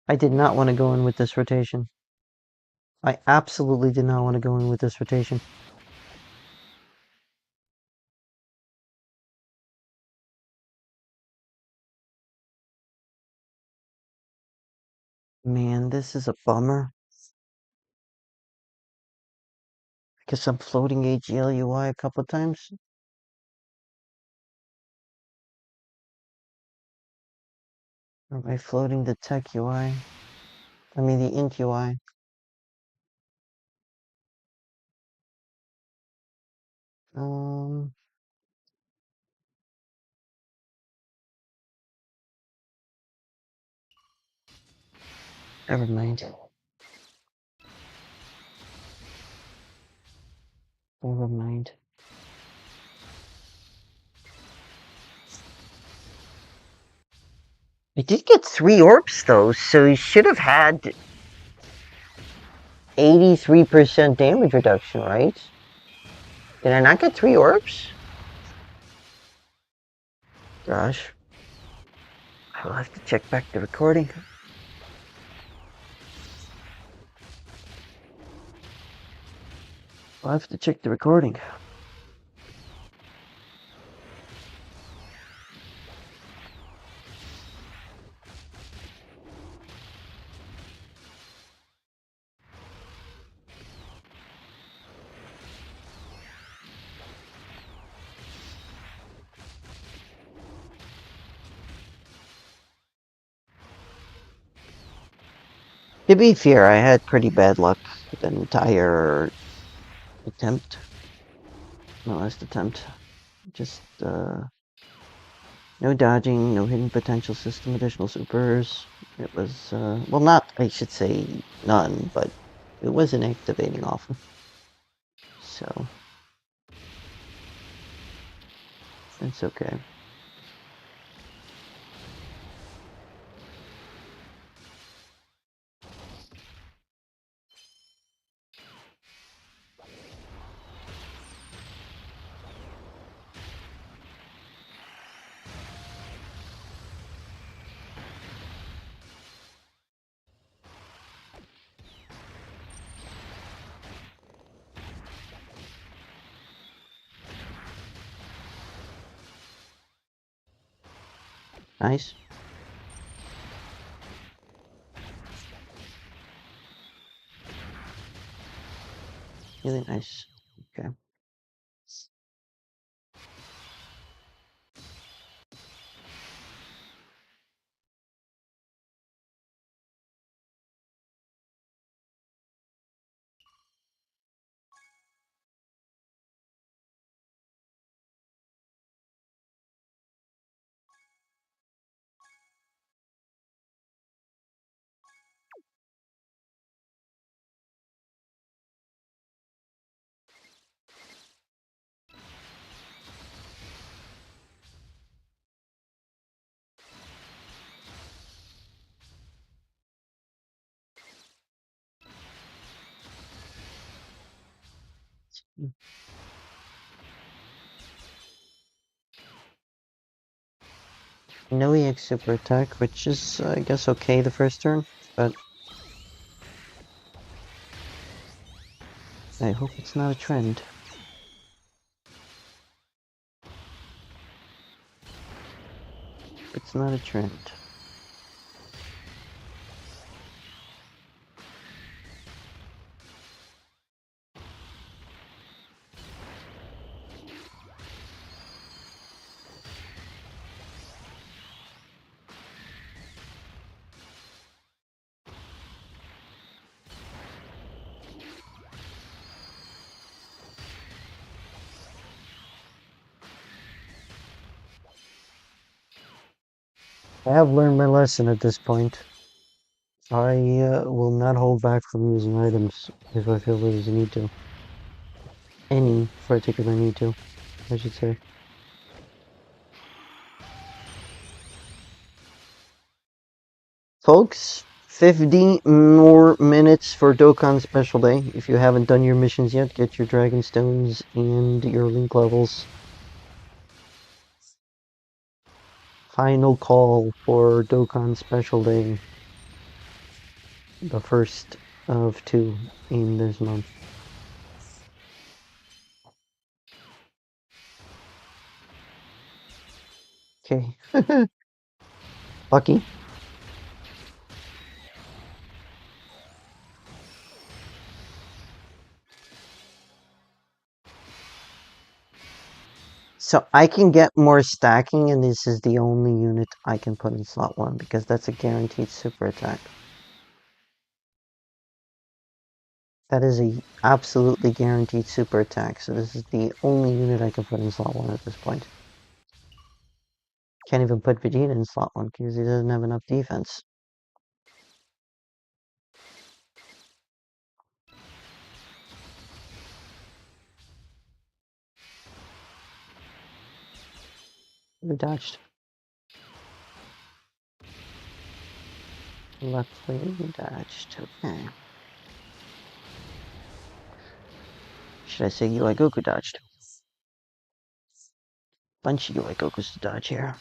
I did not want to go in with this rotation. I absolutely did not want to go in with this rotation. Man, this is a bummer. Guess I'm floating AGLUI a couple of times. Or am I floating the tech UI? I mean the int UI. Never mind. Never mind. I did get 3 orbs though, so he should have had 83% damage reduction, right? Did I not get 3 orbs? Gosh. I'll have to check back the recording. I'll have to check the recording. To be fair, I had pretty bad luck the entire attempt. My last attempt. Just, no dodging, no hidden potential system, additional supers. It was, well, not, I should say none, but it wasn't activating often. So, it's okay. Nice. Really nice. Okay. No EX super attack, which is, I guess, okay the first turn, but I hope it's not a trend. It's not a trend. I have learned my lesson at this point. I will not hold back from using items if I feel there's a need to. Any particular need to, I should say. Folks, 50 more minutes for Dokkan Special Day. If you haven't done your missions yet, get your Dragon Stones and your Link levels. Final call for Dokkan Special Day. The first of two in this month. Okay. Lucky. So I can get more stacking, and this is the only unit I can put in slot 1, because that's a guaranteed super attack. That is a absolutely guaranteed super attack, so this is the only unit I can put in slot 1 at this point. Can't even put Vegeta in slot 1, because he doesn't have enough defense. We dodged. Luckily, we dodged. Okay. Should I say UI Goku dodged? Bunch of UI Gokus to dodge here.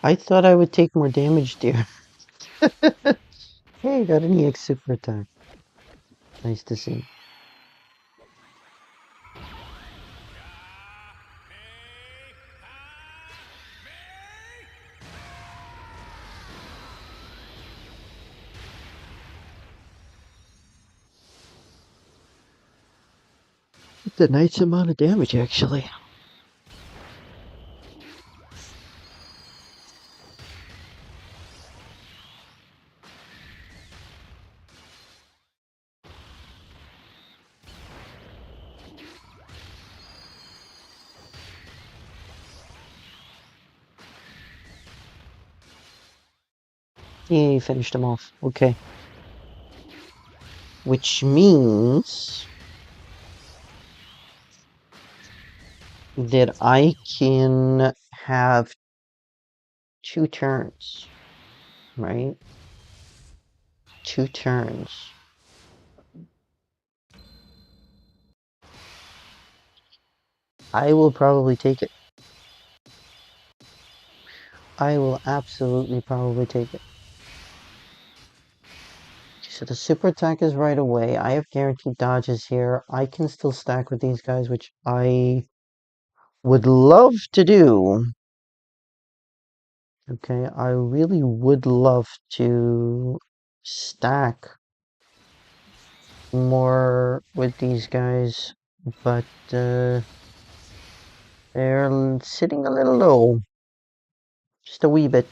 I thought I would take more damage, dear. Hey, got an EX super attack. Nice to see. It's a nice amount of damage, actually. He finished him off. Okay. Which means that I can have 2 turns, right? 2 turns. I will probably take it. I will absolutely probably take it. So the super attack is right away. I have guaranteed dodges here. I can still stack with these guys, which I would love to do. Okay, I really would love to stack more with these guys, but they're sitting a little low. Just a wee bit.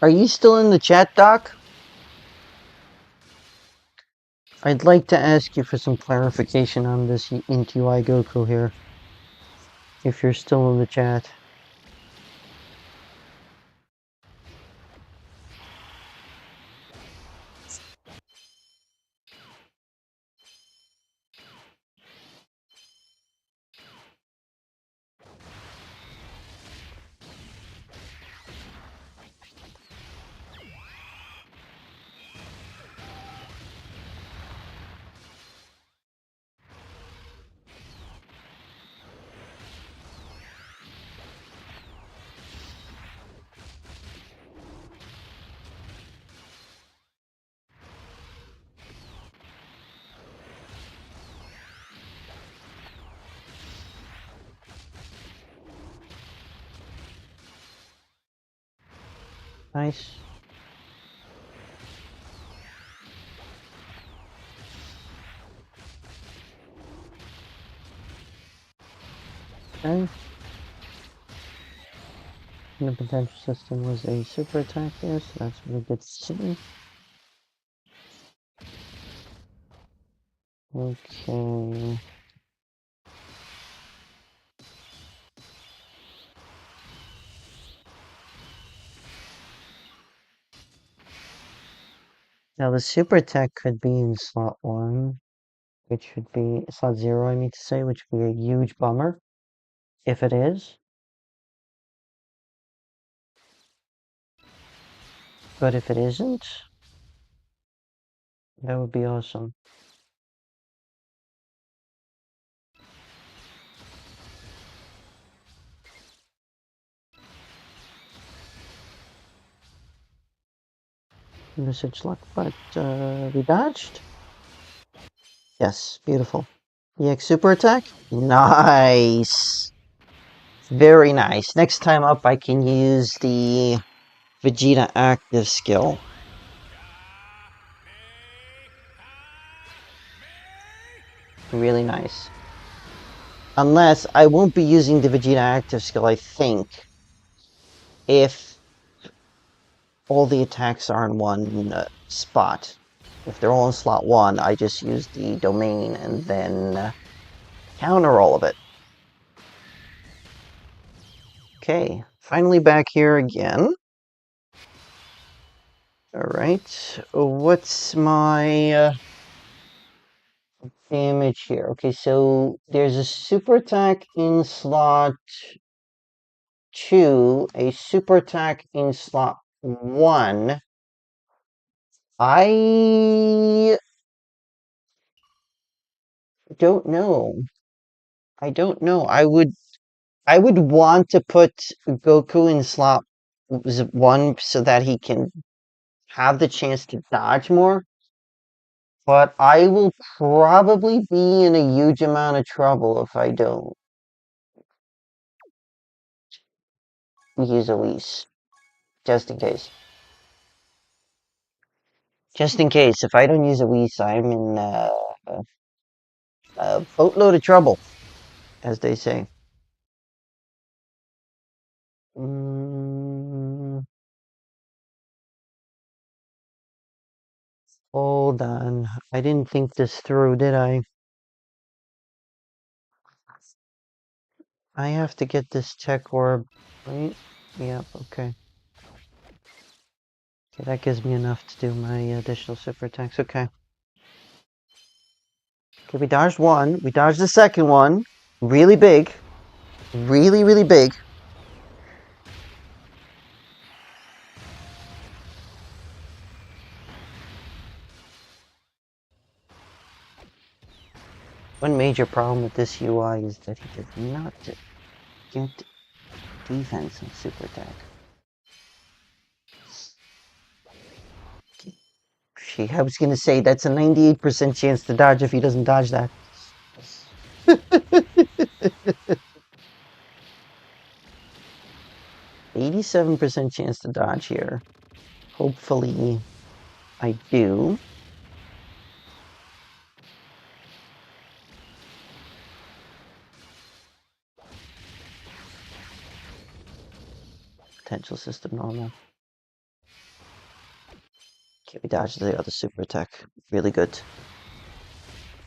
Are you still in the chat, Doc? I'd like to ask you for some clarification on this into UI Goku here. If you're still in the chat. Nice. Okay. And the potential system was a super attack there, so that's really good to see. Okay. Now the super attack could be in slot 1, which would be slot 0, I mean to say, which would be a huge bummer if it is. But if it isn't, that would be awesome. Message luck, but we dodged. Yes, beautiful. EX super attack? Nice! Very nice. Next time up, I can use the Vegeta active skill. Really nice. Unless I won't be using the Vegeta active skill, I think, if all the attacks are in one spot. If they're all in slot 1, I just use the domain and then counter all of it. Okay, finally back here again. Alright, what's my damage here. Okay, so there's a super attack in slot 2, a super attack in slot 1. I don't know. I don't know. I would want to put Goku in slot 1 so that he can have the chance to dodge more. But I will probably be in a huge amount of trouble if I don't use Elise. Just in case. Just in case, if I don't use Elise, I'm in a boatload of trouble, as they say. Hold on. I didn't think this through, did I? I have to get this tech orb, right? Yep, okay. Okay, that gives me enough to do my additional super attacks. Okay. Okay, we dodged one. We dodged the second one. Really big. Really, really big. One major problem with this UI is that he does not get defense and super attack. I was gonna say that's a 98% chance to dodge if he doesn't dodge that. 87% chance to dodge here. Hopefully I do. Potential system normal. Okay, we dodged the other super attack. Really good.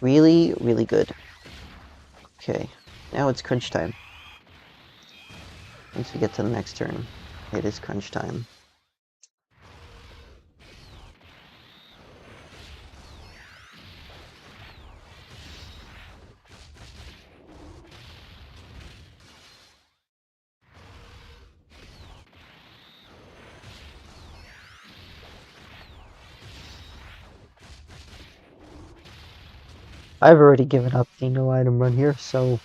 Really, really good. Okay, now it's crunch time. Once we get to the next turn, it is crunch time. I've already given up the no item run here, so...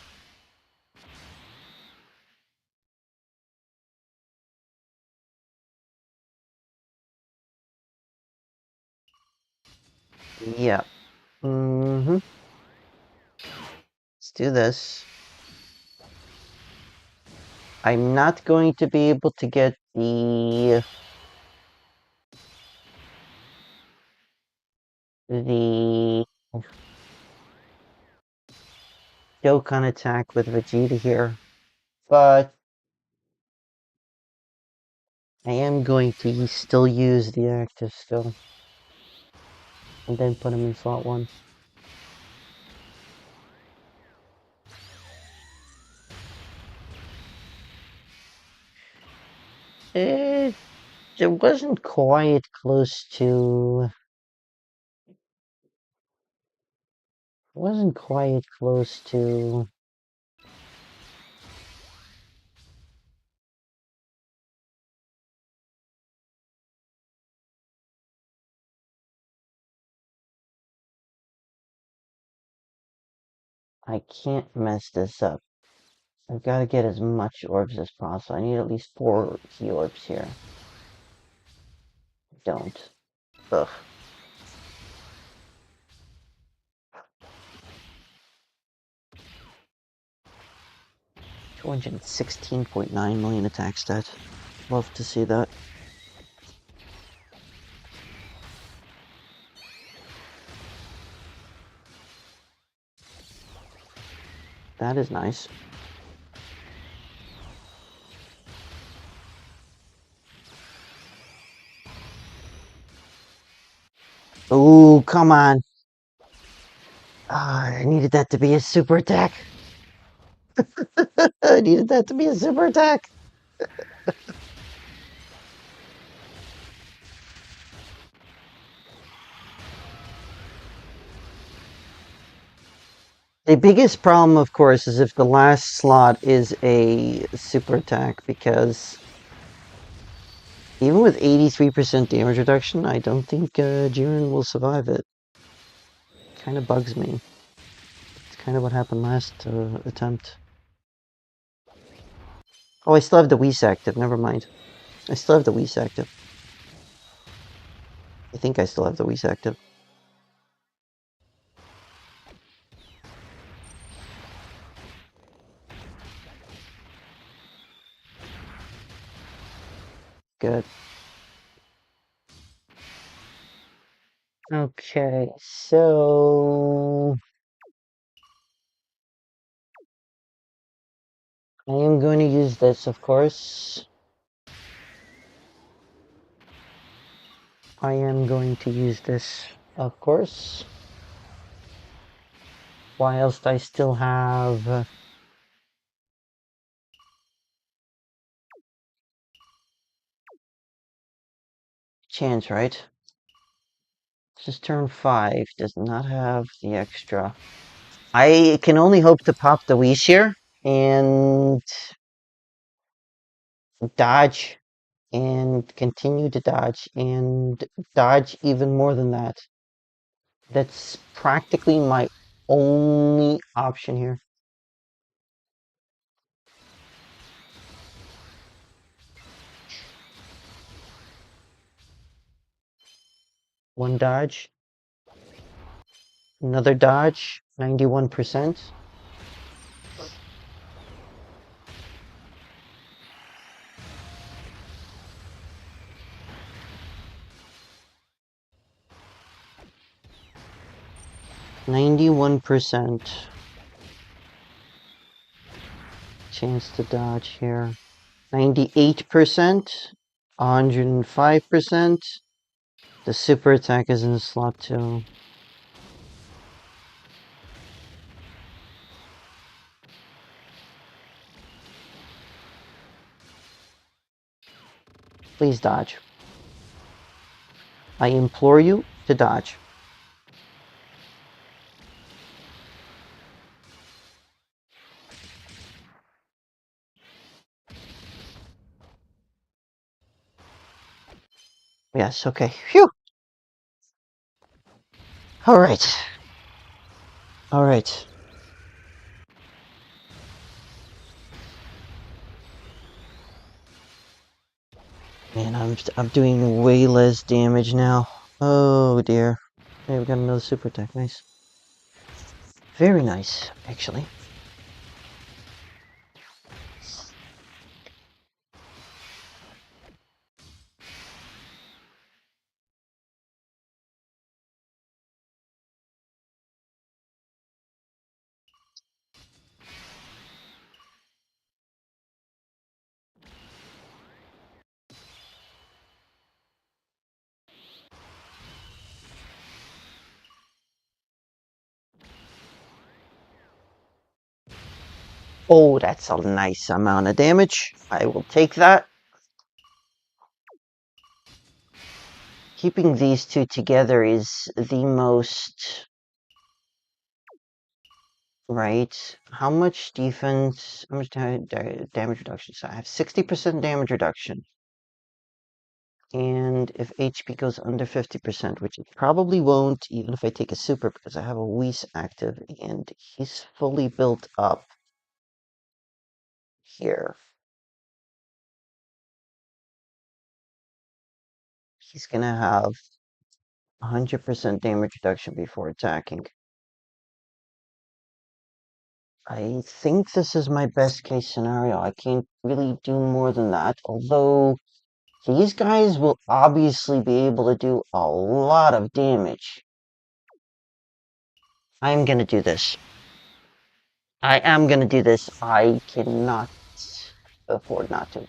yeah. Let's do this. I'm not going to be able to get the Dokkan attack with Vegeta here, but I am going to still use the active still, and then put him in slot 1. It wasn't quite close to... wasn't quite close to... I can't mess this up. I've got to get as much orbs as possible. I need at least 4 key orbs here. Don't. Ugh. 216.9 million attack stat. Love to see that. That is nice. Ooh, come on. I needed that to be a super attack. I needed that to be a super attack. The biggest problem, of course, is if the last slot is a super attack, because even with 83% damage reduction, I don't think Jiren will survive it. Kind of bugs me. It's kind of what happened last attempt. Oh, I still have the Whis active. Never mind. I still have the Whis active. I think I still have the Whis active. Good. Okay, so I am going to use this, of course. I am going to use this, of course. Whilst I still have chance, right? This is turn 5. Does not have the extra. I can only hope to pop the Whis here and dodge and continue to dodge and dodge even more than that. That's practically my only option here. One dodge. Another dodge. 91%. Chance to dodge here. 98%. 105%. The super attack is in the slot too. Please dodge. I implore you to dodge. Yes, okay. Phew! Alright. Alright. Man, I'm doing way less damage now. Oh dear. Hey, we got another super attack. Nice. Very nice, actually. Oh, that's a nice amount of damage. I will take that. Keeping these two together is the most... Right. How much defense... How much damage reduction? So I have 60% damage reduction. And if HP goes under 50%, which it probably won't, even if I take a super, because I have a Whis active, and he's fully built up here. He's gonna have 100% damage reduction before attacking. I think this is my best case scenario. I can't really do more than that, although these guys will obviously be able to do a lot of damage. I'm gonna do this. I am gonna do this. I cannot afford not to.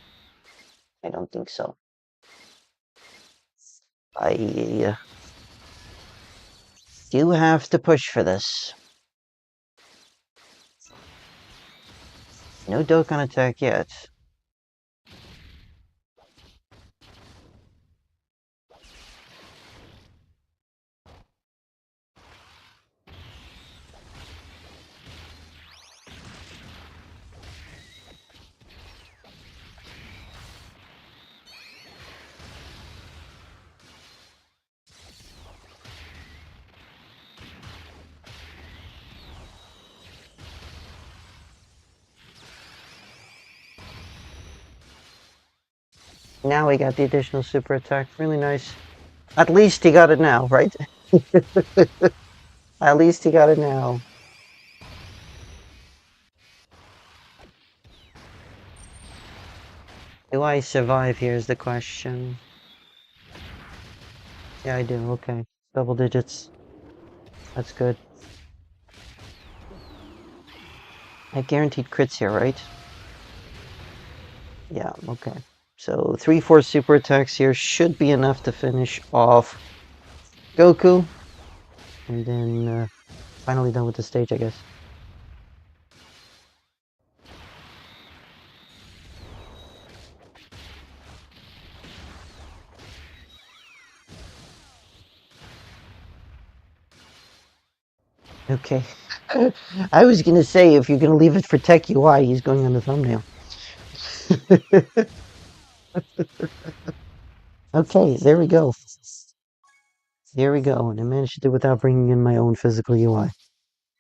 I don't think so. I do have to push for this. No Dokkan attack yet. Now he got the additional super attack. Really nice. At least he got it now, right? At least he got it now. Do I survive? Here's the question. Yeah, I do. Okay. Double digits. That's good. I guaranteed crits here, right? Yeah, okay. So 3-4 super attacks here should be enough to finish off Goku. And then finally done with the stage, I guess. Okay. I was gonna say, if you're gonna leave it for Tech UI, he's going on the thumbnail. Okay, there we go. There we go. And I managed to do it without bringing in my own physical UI.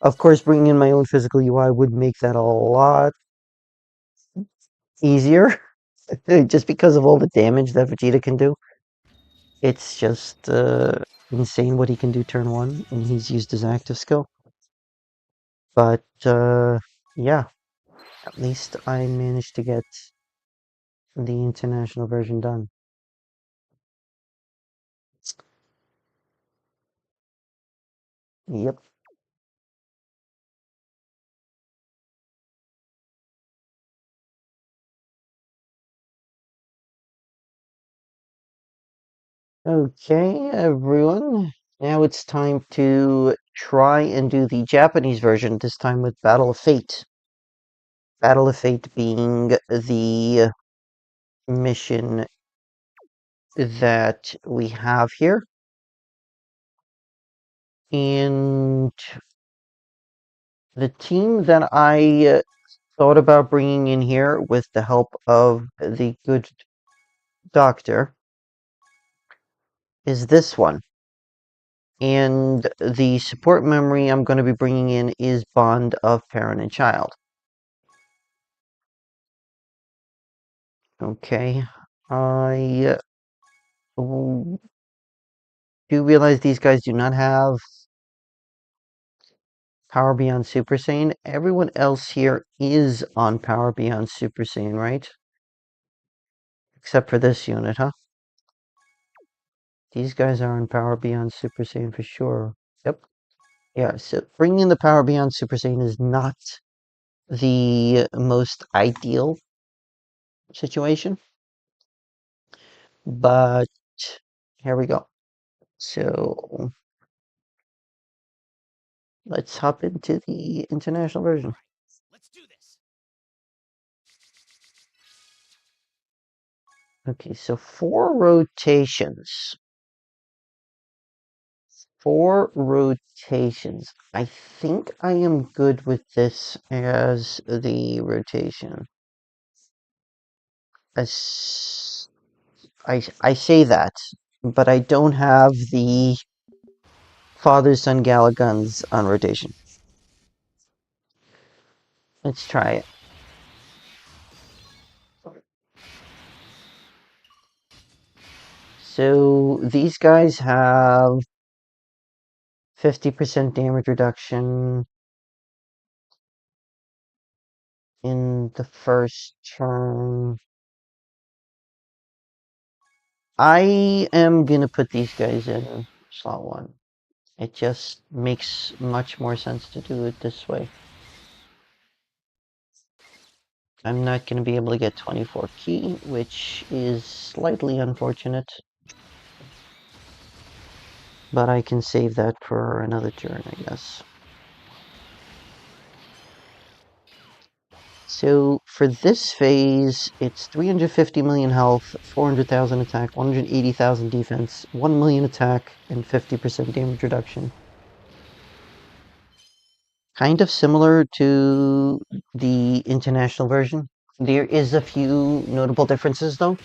Of course, bringing in my own physical UI would make that a lot easier. Just because of all the damage that Vegeta can do. It's just insane what he can do turn one, and he's used his active skill. But yeah, at least I managed to get the international version done. Yep. Okay, everyone. Now it's time to try and do the Japanese version, this time with Battle of Fate. Battle of Fate being the mission that we have here. And the team that I thought about bringing in here with the help of the good doctor is this one. And the support memory I'm going to be bringing in is Bond of Parent and Child. Okay. I do realize these guys do not have Power Beyond Super Saiyan. Everyone else here is on Power Beyond Super Saiyan, right? Except for this unit, huh? These guys are on Power Beyond Super Saiyan for sure. Yep. Yeah, so bringing in the Power Beyond Super Saiyan is not the most ideal situation, but here we go. So let's hop into the international version. Let's do this. Okay, so 4 rotations. 4 rotations. I think I am good with this as the rotation. As I say that, but I don't have the father son gala guns on rotation. Let's try it. So these guys have 50% damage reduction in the first turn. I am gonna put these guys in slot 1. It just makes much more sense to do it this way. I'm not gonna be able to get 24 key, which is slightly unfortunate. But I can save that for another turn, I guess. So for this phase, it's 350 million health, 400,000 attack, 180,000 defense, 1 million attack, and 50% damage reduction. Kind of similar to the international version. There is a few notable differences, though.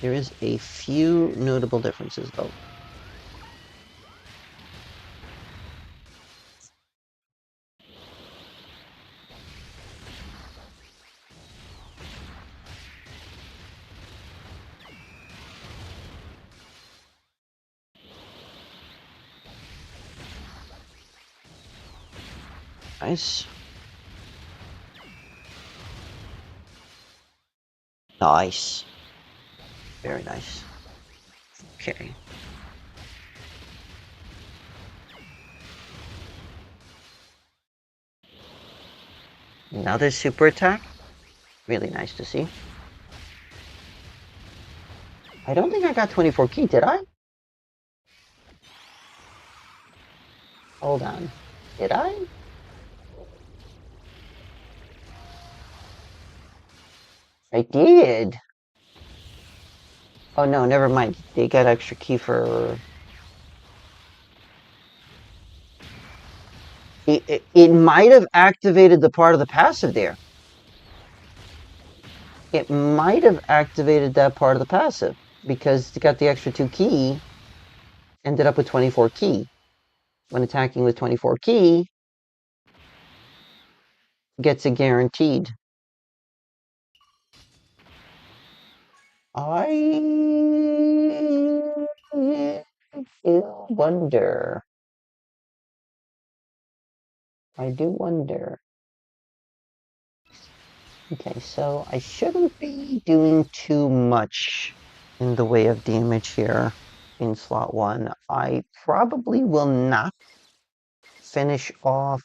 There is a few notable differences, though. Nice. Nice. Very nice. Okay. Another super attack. Really nice to see. I don't think I got 24 key, did I? Hold on. Did I? I did. Oh no, never mind. They got extra key for... It might have activated the part of the passive there. It might have activated that part of the passive because it got the extra 2 key, ended up with 24 key. When attacking with 24 key, gets it guaranteed. I do wonder. I do wonder. Okay, so I shouldn't be doing too much in the way of damage here in slot 1. I probably will not finish off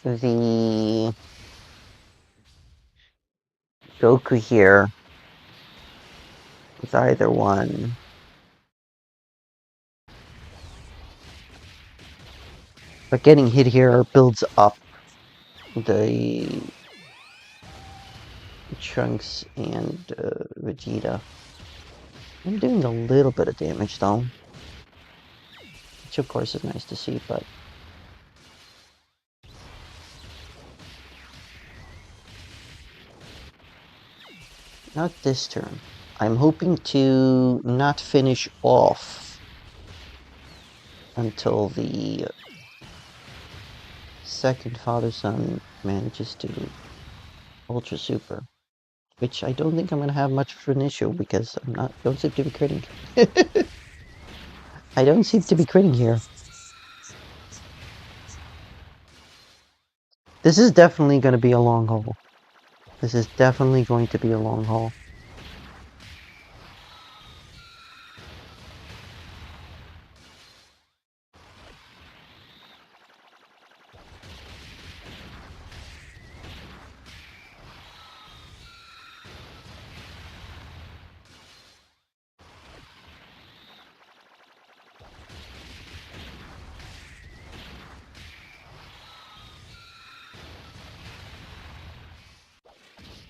the Goku here with either one. But getting hit here builds up the Trunks and Vegeta. I'm doing a little bit of damage though, which of course is nice to see, but not this turn. I'm hoping to not finish off until the second father-son manages to Ultra Super, which I don't think I'm going to have much of an issue because don't seem to be critting. I don't seem to be critting here. This is definitely going to be a long haul. This is definitely going to be a long haul.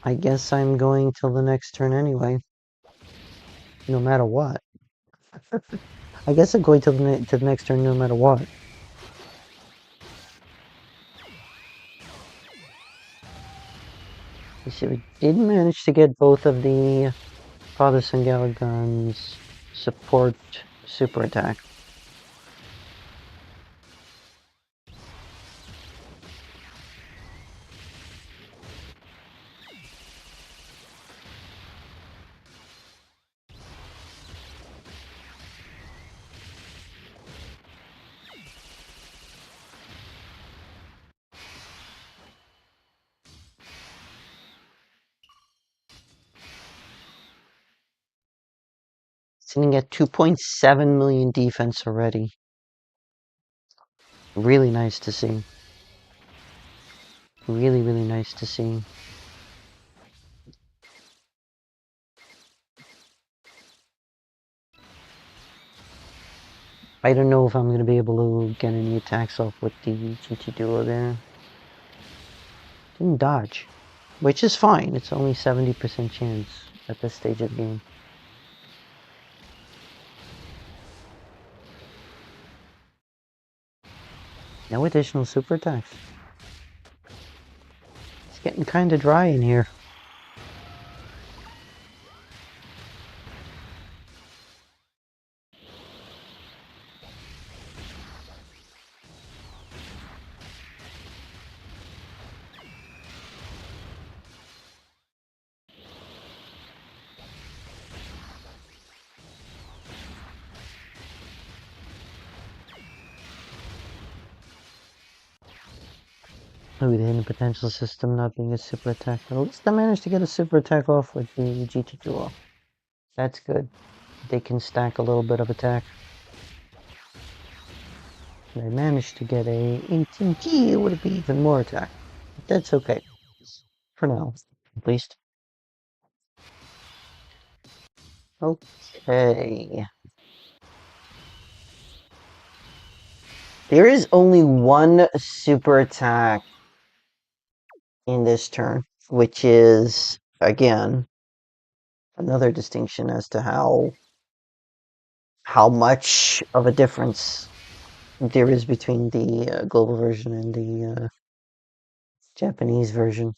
I guess I'm going till the next turn anyway. No matter what. I guess I'm going to the next turn no matter what. So we did manage to get both of the Father Son Galagon's support super attack. Sitting at 2.7 million defense already. Really nice to see. Really, really nice to see. I don't know if I'm going to be able to get any attacks off with the GT Duo there. Didn't dodge, which is fine. It's only 70% chance at this stage of the game. No additional super attacks. It's getting kind of dry in here. Ooh, the hidden potential system not being a super attack. But at least I managed to get a super attack off with the GT2 off. That's good. They can stack a little bit of attack. If I managed to get a 18T, it would be even more attack. But that's okay. For now, at least. Okay. There is only one super attack in this turn, which is, again, another distinction as to how much of a difference there is between the global version and the Japanese version.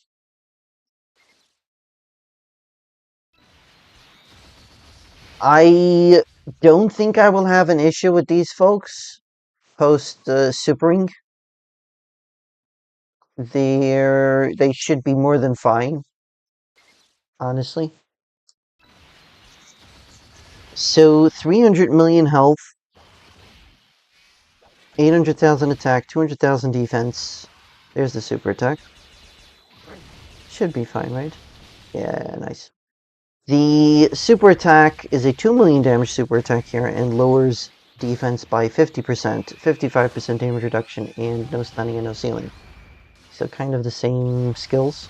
I don't think I will have an issue with these folks post supering. They should be more than fine, honestly. So 300 million health, 800,000 attack, 200,000 defense. There's the super attack. Should be fine, right? Yeah, nice. The super attack is a 2 million damage super attack here and lowers defense by 50%, 55% damage reduction, and no stunning and no ceiling. So kind of the same skills.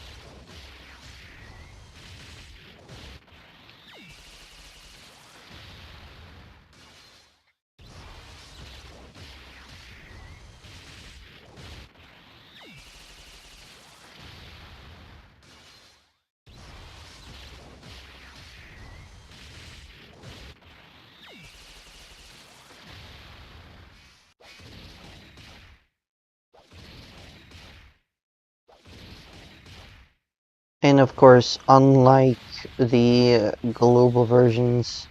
And of course, unlike the global versions,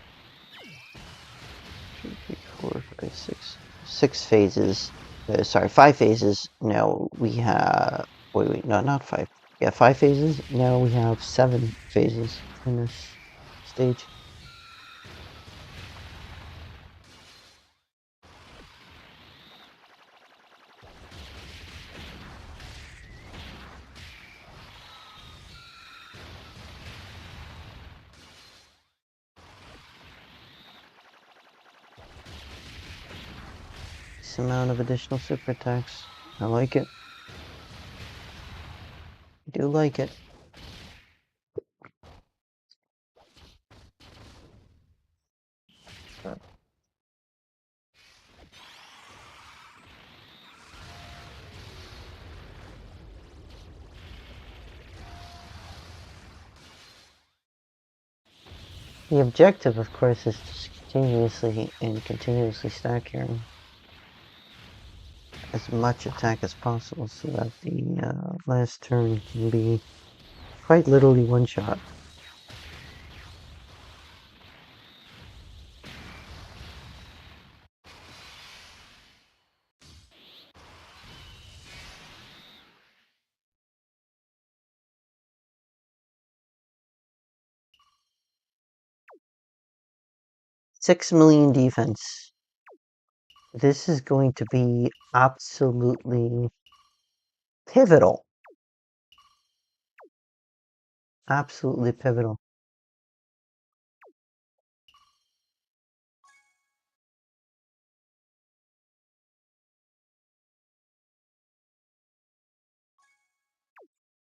2, 3, 4, 5, 6, 6 phases. Sorry, 5 phases. Now we have. Wait, no, not 5. Yeah, 5 phases. Now we have 7 phases in this stage. This amount of additional super attacks. I like it. I do like it. The objective, of course, is to continuously stack here as much attack as possible so that the last turn can be quite literally one shot. $6 million defense. This is going to be absolutely pivotal. Absolutely pivotal.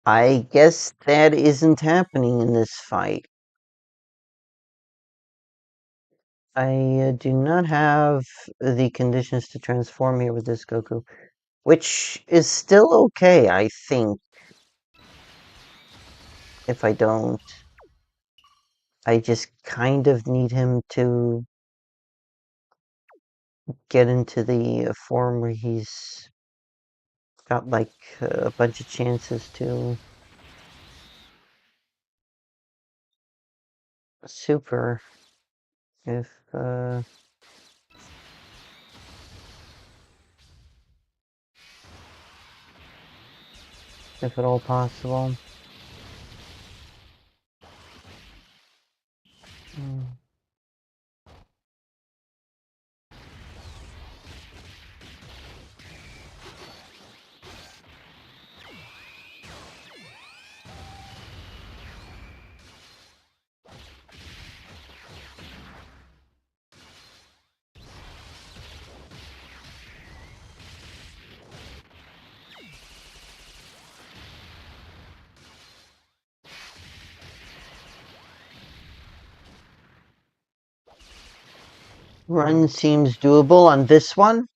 I guess that isn't happening in this fight. I do not have the conditions to transform here with this Goku, which is still okay, I think. If I don't, I just kind of need him to get into the form where he's got like a bunch of chances to super if if at all possible. Mm. Run seems doable on this one.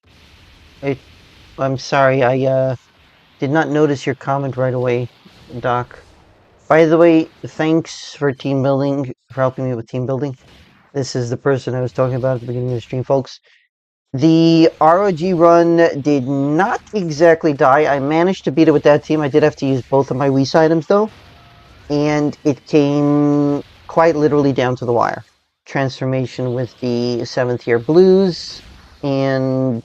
I'm sorry, I did not notice your comment right away, Doc. By the way, thanks for team building, for helping me with team building. This is the person I was talking about at the beginning of the stream, folks. The ROG run did not exactly die. I managed to beat it with that team. I did have to use both of my Whis items, though. And it came quite literally down to the wire. Transformation with the 7th year blues and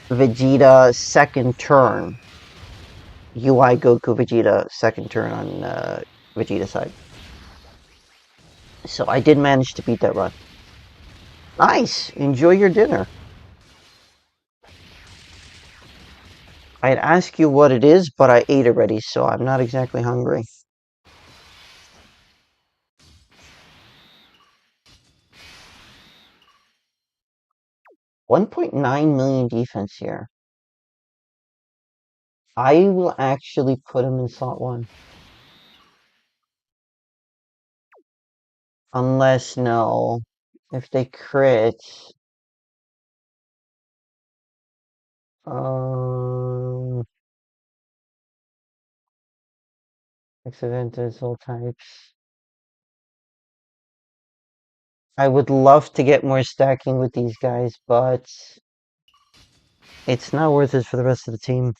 Vegeta second turn. UI Goku Vegeta second turn on Vegeta side. So I did manage to beat that run. Nice! Enjoy your dinner. I'd ask you what it is, but I ate already, so I'm not exactly hungry. $1.9 million defense here. I will actually put him in slot 1. Unless, no. If they crit... Accidental types. I would love to get more stacking with these guys, but... it's not worth it for the rest of the team.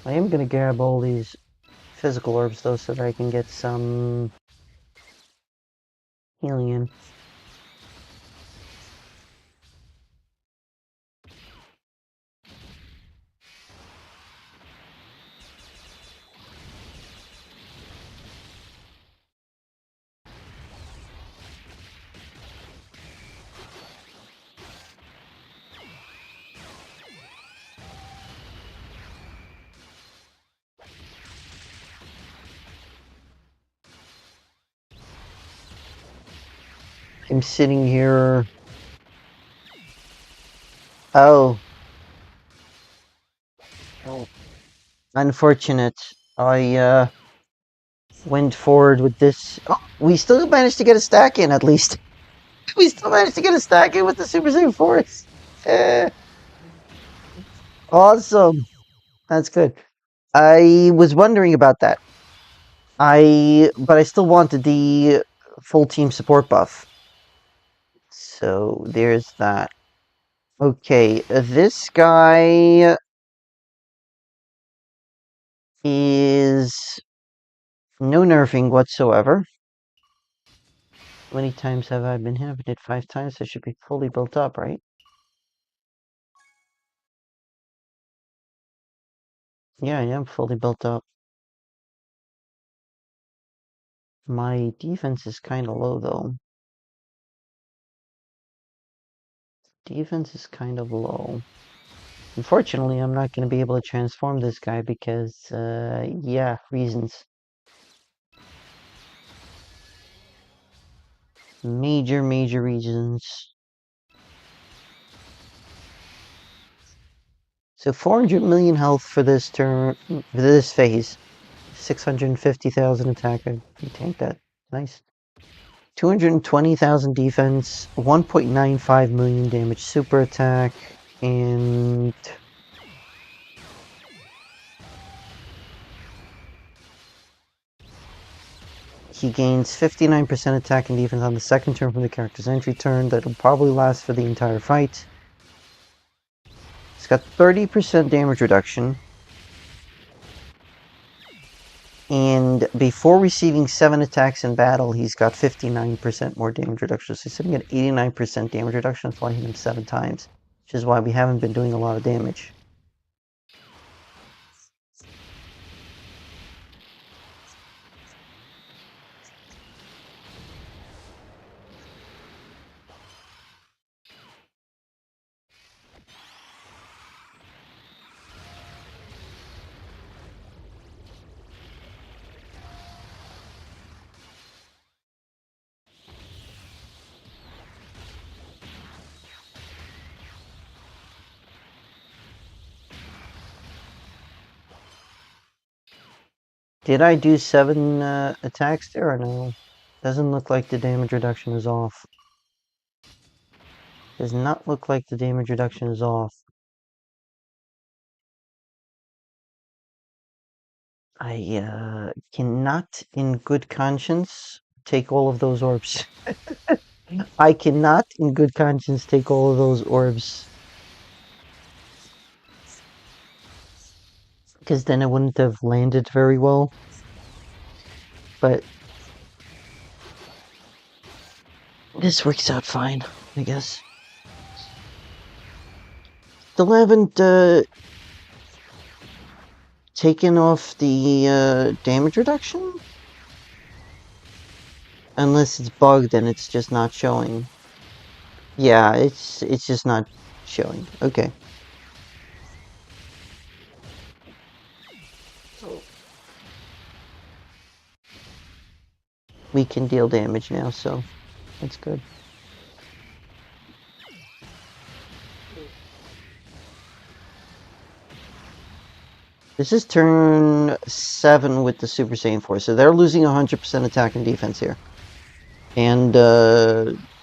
I am going to grab all these physical orbs, though, so that I can get some healing in. I'm sitting here... Oh. Unfortunate. I went forward with this. Oh, we still managed to get a stack in, at least. We still managed to get a stack in with the Super Saiyan Force. Awesome. That's good. I was wondering about that. But I still wanted the full team support buff. So there's that. Okay, this guy is no nerfing whatsoever. How many times have I been having it? 5 times? I should be fully built up, right? Yeah, I am fully built up. My defense is kind of low, though. Defense is kind of low. Unfortunately, I'm not going to be able to transform this guy because, yeah, reasons. Major reasons. So 400 million health for this turn, for this phase. 650,000 attack. I tank that. Nice. 220,000 defense, 1.95 million damage super attack, and he gains 59% attack and defense on the second turn from the character's entry turn. That'll probably last for the entire fight. He's got 30% damage reduction. And before receiving 7 attacks in battle, he's got 59% more damage reduction. So he's sitting at 89% damage reduction. That's why I hit him 7 times. Which is why we haven't been doing a lot of damage. Did I do 7 attacks there or no? Doesn't look like the damage reduction is off. Does not look like the damage reduction is off. I cannot, in good conscience, take all of those orbs. I cannot, in good conscience, take all of those orbs. Because then it wouldn't have landed very well. But this works out fine, I guess. Still haven't taken off the damage reduction? Unless it's bugged and it's just not showing. Yeah, it's just not showing. Okay. We can deal damage now, so that's good. This is turn 7 with the Super Saiyan 4, so they're losing 100% attack and defense here. And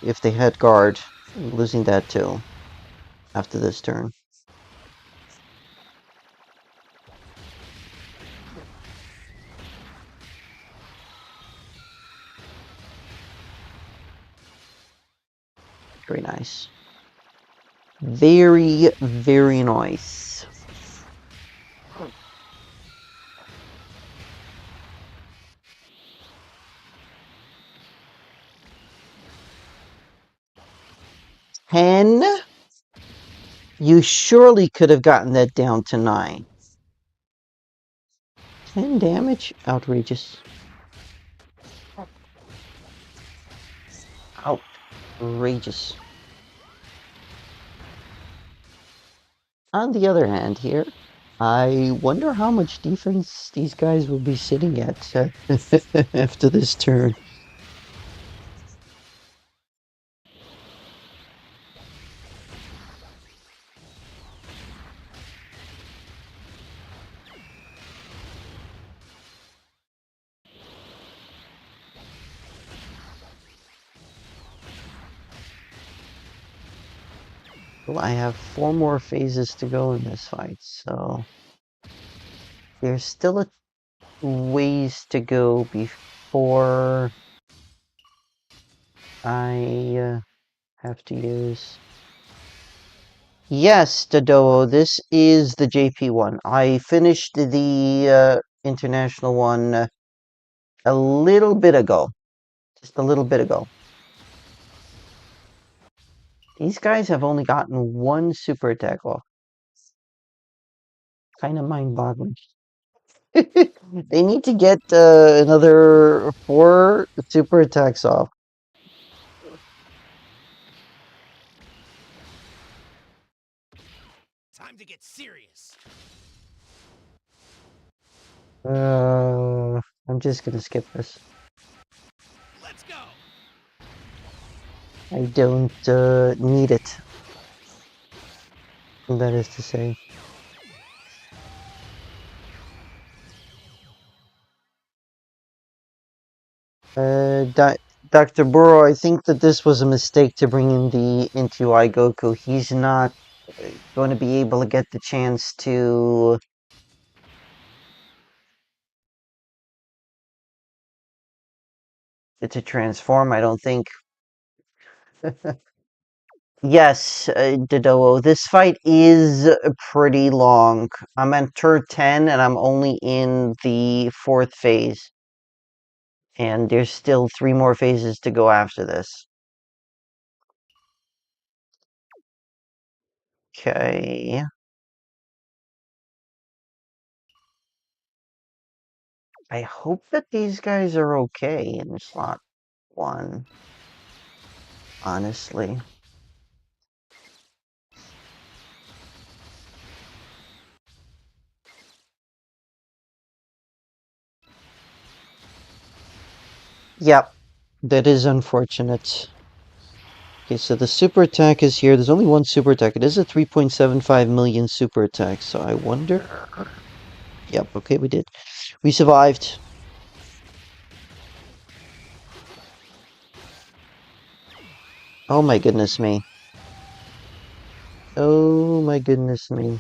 if they had guard, losing that too after this turn. Very nice. Very, very nice. Ten? You surely could have gotten that down to 9. 10 damage? Outrageous. Outrageous. On the other hand here, I wonder how much defense these guys will be sitting at after this turn. Well, I have 4 more phases to go in this fight, so there's still a ways to go before I have to use... Yes, Dodo, this is the JP one. I finished the international one a little bit ago. Just a little bit ago. These guys have only gotten 1 super attack off. Kind of mind-boggling. They need to get another 4 super attacks off. Time to get serious. I'm just gonna skip this. Let's go. I don't need it. That is to say. Dr. Burrow, I think that this was a mistake to bring in the Into Goku. He's not going to be able to get the chance to transform, I don't think. Yes, Dodo, this fight is pretty long. I'm at turn 10 and I'm only in the 4th phase. And there's still 3 more phases to go after this. Okay. I hope that these guys are okay in slot 1. Honestly. Yep. That is unfortunate. Okay, so the super attack is here. There's only 1 super attack. It is a 3.75 million super attack, so I wonder... Yep, okay, we did. We survived. Oh my goodness me. Oh my goodness me.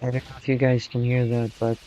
I don't know if you guys can hear that, but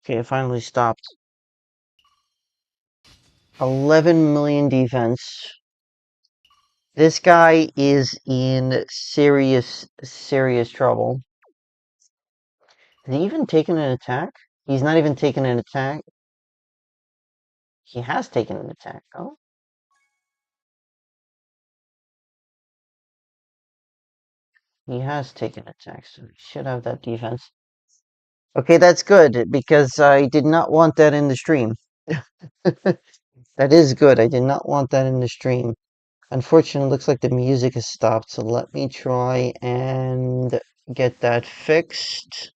okay, it finally stopped. 11 million defense. This guy is in serious, serious trouble. Has he even taken an attack? He's not even taken an attack. He has taken an attack, though. He has taken attacks, so he should have that defense. Okay, that's good, because I did not want that in the stream. That is good. I did not want that in the stream. Unfortunately, it looks like the music has stopped, so let me try and get that fixed.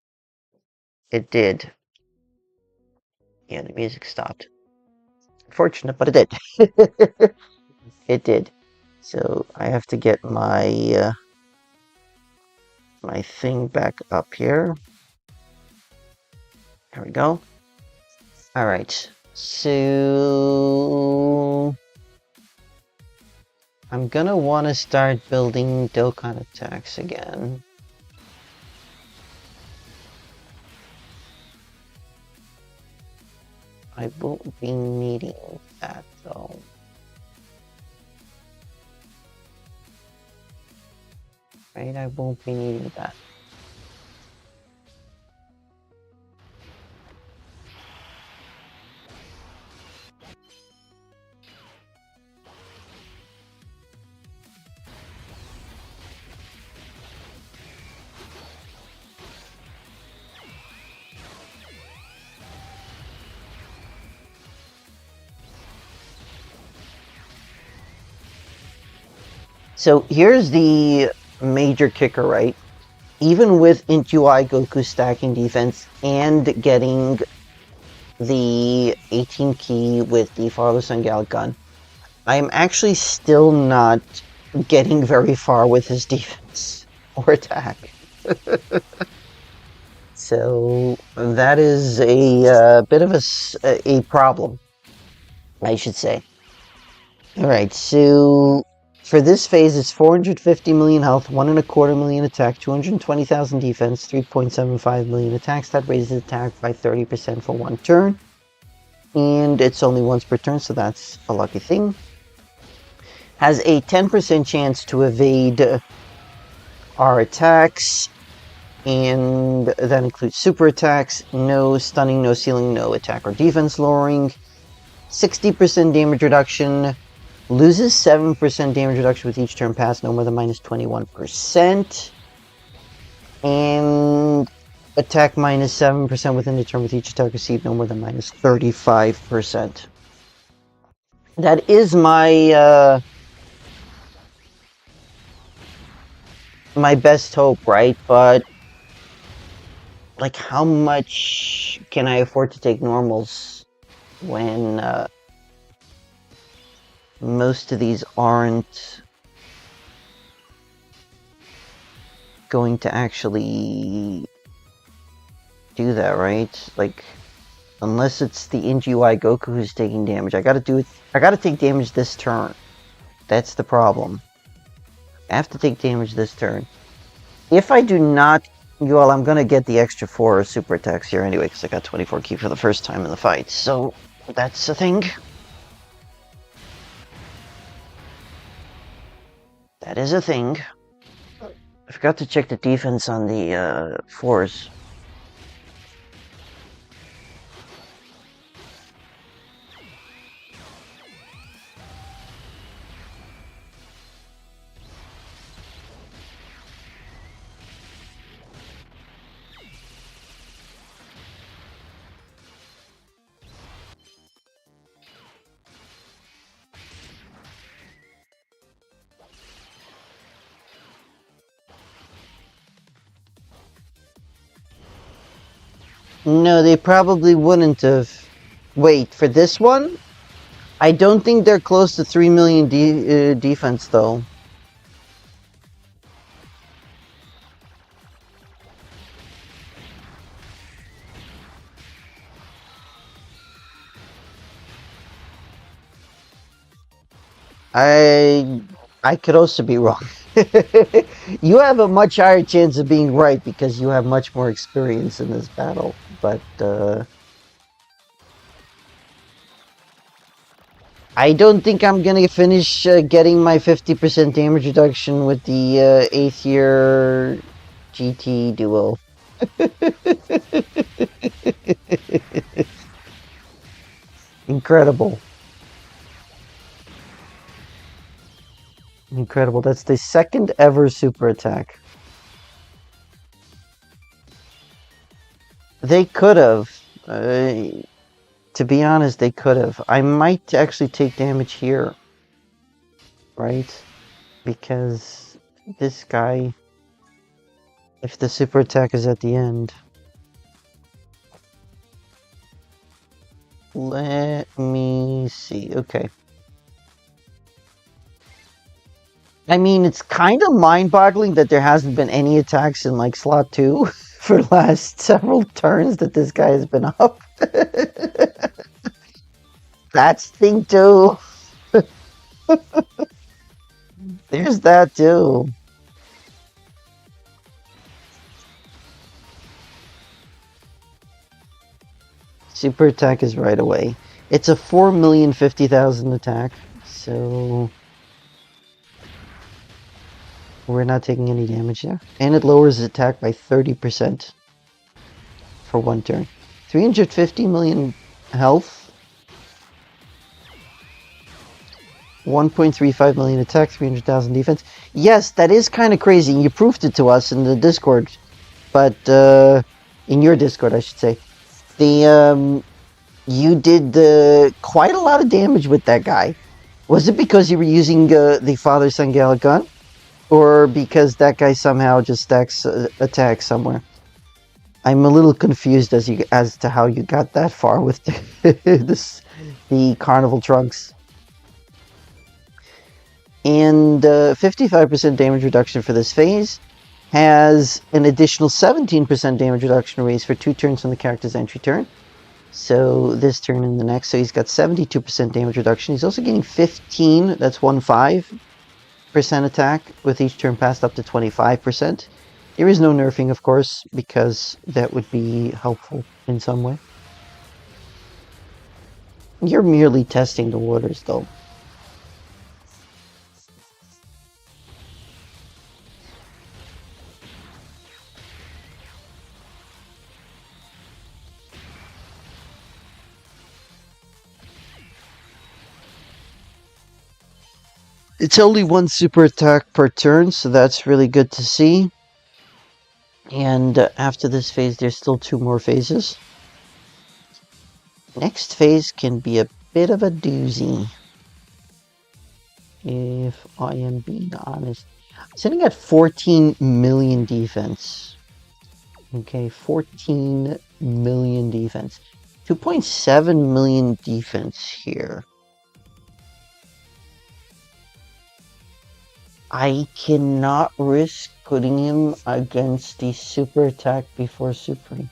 It did. Yeah, the music stopped. Unfortunate, but it did. It did. So I have to get my my thing back up here. There we go. All right. So I'm gonna want to start building Dokkan attacks again. I won't be needing that though. Right? I won't be needing that. So here's the major kicker, right? Even with Intu-I Goku stacking defense and getting the 18 key with the Father Son Gallic gun, I'm actually still not getting very far with his defense or attack. So that is a bit of a problem, I should say. Alright, so for this phase, it's 450 million health, 1.25 million attack, 220,000 defense, 3.75 million attacks. That raises attack by 30% for one turn. And it's only once per turn, so that's a lucky thing. Has a 10% chance to evade our attacks, and that includes super attacks, no stunning, no sealing, no attack or defense lowering, 60% damage reduction, loses 7% damage reduction with each turn pass, no more than minus 21%, and attack minus 7% within the turn with each attack received, no more than minus 35%. That is my my best hope, right? But like, how much can I afford to take normals when most of these aren't going to actually do that, right? Like, unless it's the NGY Goku who's taking damage. I gotta take damage this turn. That's the problem. I have to take damage this turn. If I do not, well, I'm gonna get the extra 4 super attacks here anyway, because I got 24 ki for the first time in the fight. So, that's a thing. That is a thing. I forgot to check the defense on the 4s. No, they probably wouldn't have. Wait, for this one? I don't think they're close to 3 million defense, though. I could also be wrong. You have a much higher chance of being right because you have much more experience in this battle, but I don't think I'm gonna finish getting my 50% damage reduction with the 8th year GT duo. Incredible. Incredible. That's the second ever super attack. They could have. To be honest, they could have. I might actually take damage here. Right? Because this guy, if the super attack is at the end. Let me see. Okay. I mean, it's kind of mind-boggling that there hasn't been any attacks in, like, slot 2 for the last several turns that this guy has been up. That's thing too. There's that too. Super attack is right away. It's a 4,050,000 attack, so we're not taking any damage there. And it lowers attack by 30% for one turn. 350 million health. 1.35 million attack, 300,000 defense. Yes, that is kind of crazy. You proved it to us in the Discord, but in your Discord, I should say. You did quite a lot of damage with that guy. Was it because you were using the father-son Gallic gun, or because that guy somehow just stacks attacks somewhere? I'm a little confused as to how you got that far with the Carnival Trunks. And 55% damage reduction for this phase has an additional 17% damage reduction raised for 2 turns from the character's entry turn. So this turn and the next. So he's got 72% damage reduction. He's also getting 15, that's 15% attack with each turn passed up to 25%. There is no nerfing, of course, because that would be helpful in some way. You're merely testing the waters, though. It's only 1 super attack per turn, so that's really good to see. And after this phase, there's still 2 more phases. Next phase can be a bit of a doozy, if I am being honest. Sitting at 14 million defense. Okay, 14 million defense. 2.7 million defense here. I cannot risk putting him against the super attack before supering.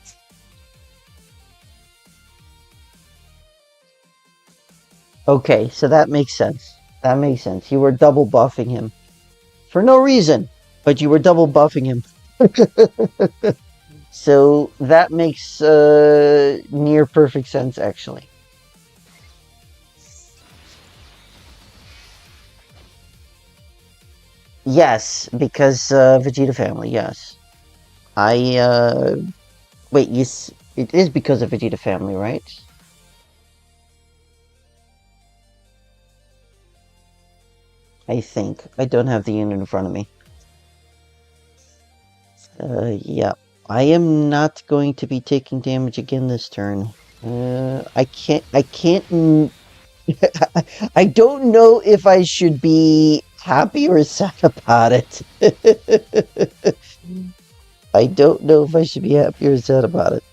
Okay, so that makes sense. That makes sense. You were double buffing him. For no reason, but you were double buffing him. So that makes near perfect sense, actually. Yes, because Vegeta family, yes. Wait, yes, it is because of Vegeta family, right? I think. I don't have the unit in front of me. Yeah. I am not going to be taking damage again this turn. I can't, I don't know if I should be happy or sad about it. I don't know if I should be happy or sad about it.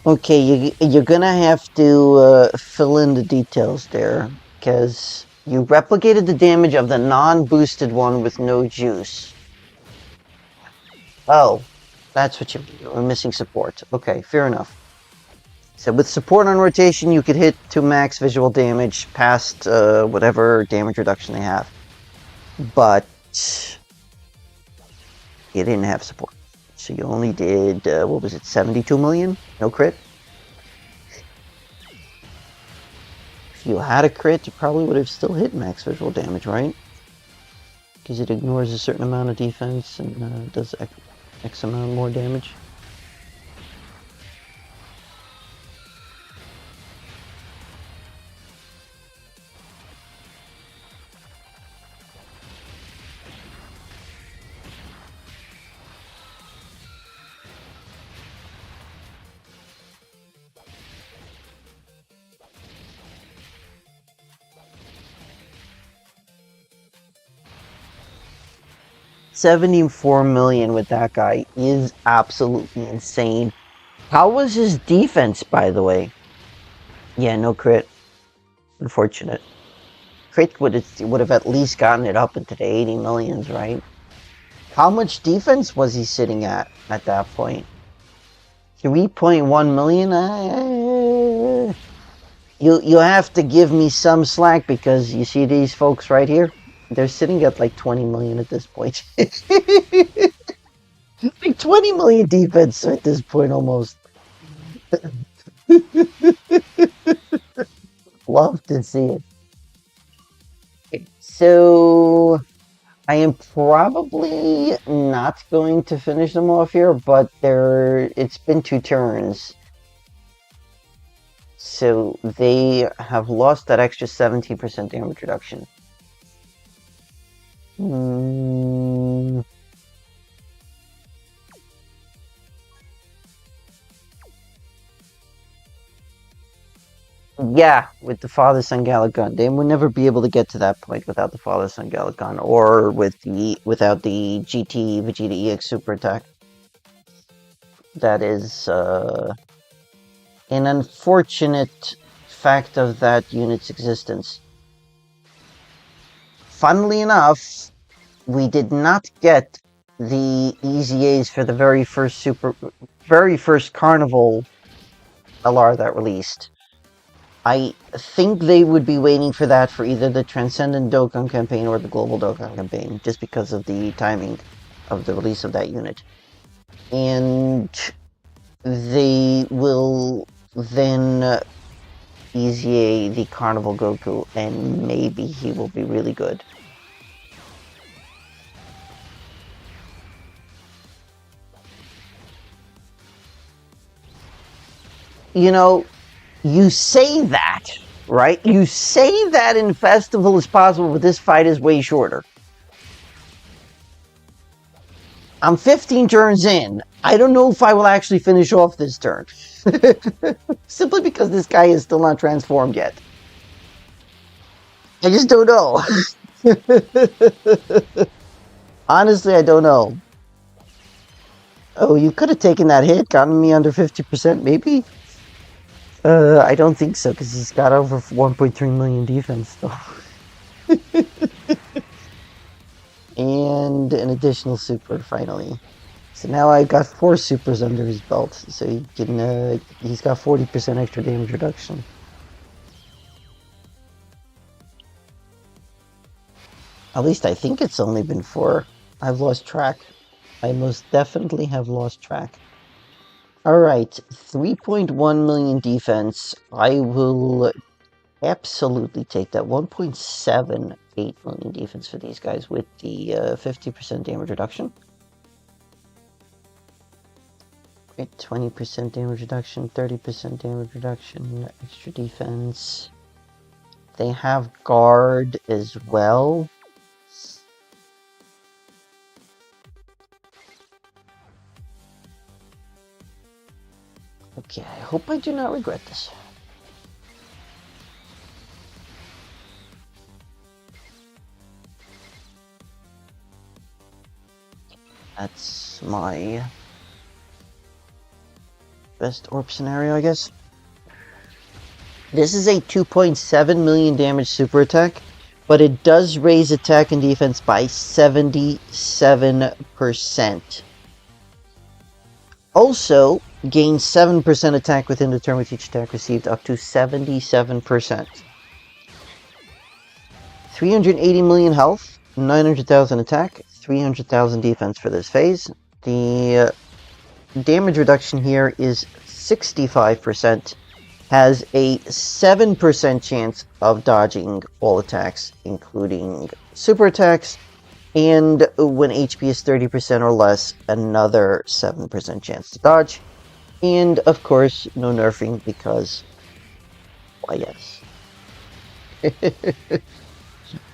Okay, you're gonna have to fill in the details there, because you replicated the damage of the non-boosted one with no juice. Oh, that's what you're missing support. Okay, fair enough. So with support on rotation, you could hit to max visual damage past whatever damage reduction they have. But you didn't have support. So you only did, what was it, 72 million? No crit? If you had a crit, you probably would have still hit max visual damage, right? Because it ignores a certain amount of defense and does X amount more damage. $74 million with that guy is absolutely insane. How was his defense, by the way? Yeah, no crit. Unfortunate. Crit would have at least gotten it up into the 80 millions, right? How much defense was he sitting at that point? 3.1 million? You have to give me some slack, because you see these folks right here? They're sitting at like 20 million at this point. Like 20 million defense at this point almost. Love to see it. So I am probably not going to finish them off here, but it's been 2 turns. So they have lost that extra 17% damage reduction. Yeah, with the father-son Galagon. They would never be able to get to that point without the father-son Galagon, or without the GT Vegeta EX Super Attack. That is an unfortunate fact of that unit's existence. Funnily enough, we did not get the EZAs for the very first Carnival LR that released. I think they would be waiting for that for either the Transcendent Dokkan campaign or the Global Dokkan campaign, just because of the timing of the release of that unit. And they will then EZA the Carnival Goku, and maybe he will be really good. You know, you say that, right? You say that in Festival is possible, but this fight is way shorter. I'm 15 turns in. I don't know if I will actually finish off this turn. Simply because this guy is still not transformed yet. I just don't know. Honestly, I don't know. Oh, you could have taken that hit, gotten me under 50%, maybe? I don't think so, because he's got over 1.3 million defense, though. And an additional super, finally. So now I've got 4 supers under his belt, so he can, he's got 40% extra damage reduction. At least I think it's only been 4. I've lost track. I most definitely have lost track. Alright, 3.1 million defense. I will absolutely take that. 1.78 million defense for these guys with the 50% damage reduction. 20% damage reduction, 30% damage reduction, extra defense. They have guard as well. Okay, I hope I do not regret this. That's my best orb scenario, I guess. This is a 2.7 million damage super attack, but it does raise attack and defense by 77%. Also, gains 7% attack within the turn with each attack received, up to 77%. 380 million health, 900,000 attack, 300,000 defense for this phase. The damage reduction here is 65%. Has a 7% chance of dodging all attacks, including super attacks, and when HP is 30% or less, another 7% chance to dodge. And, of course, no nerfing because, why, yes.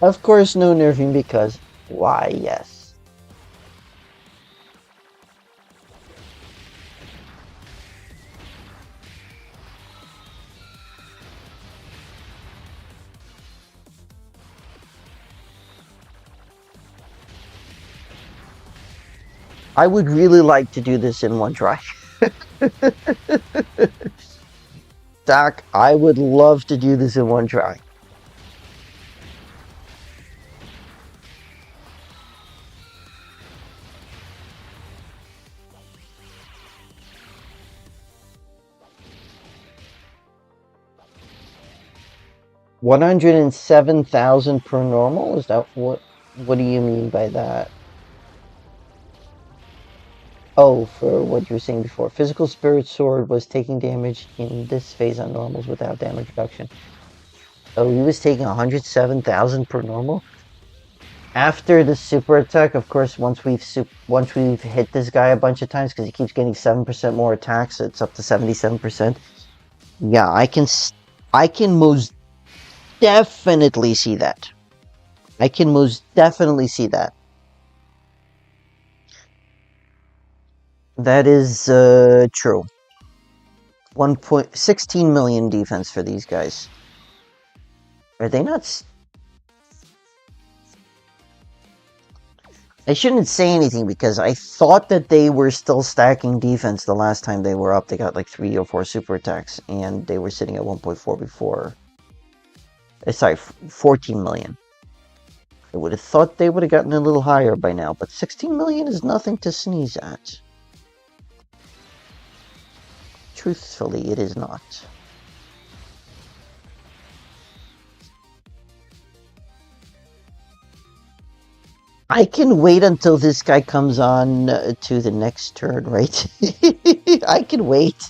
Of course, no nerfing because, why, yes. I would really like to do this in one try. Doc, I would love to do this in one try. $107,000 per normal? Is that what do you mean by that? Oh, for what you were saying before. Physical Spirit Sword was taking damage in this phase on normals without damage reduction. Oh, he was taking 107,000 per normal? After the super attack, of course, once we've hit this guy a bunch of times, because he keeps getting 7% more attacks, it's up to 77%. Yeah, I can most definitely see that. I can most definitely see that. That is true. 1.16 million defense for these guys. Are they not? I shouldn't say anything because I thought that they were still stacking defense the last time they were up. They got like 3 or 4 super attacks, and they were sitting at 1.4 before. Sorry, 14 million. I would have thought they would have gotten a little higher by now, but 16 million is nothing to sneeze at. Truthfully, it is not. I can wait until this guy comes on to the next turn, right? I can wait.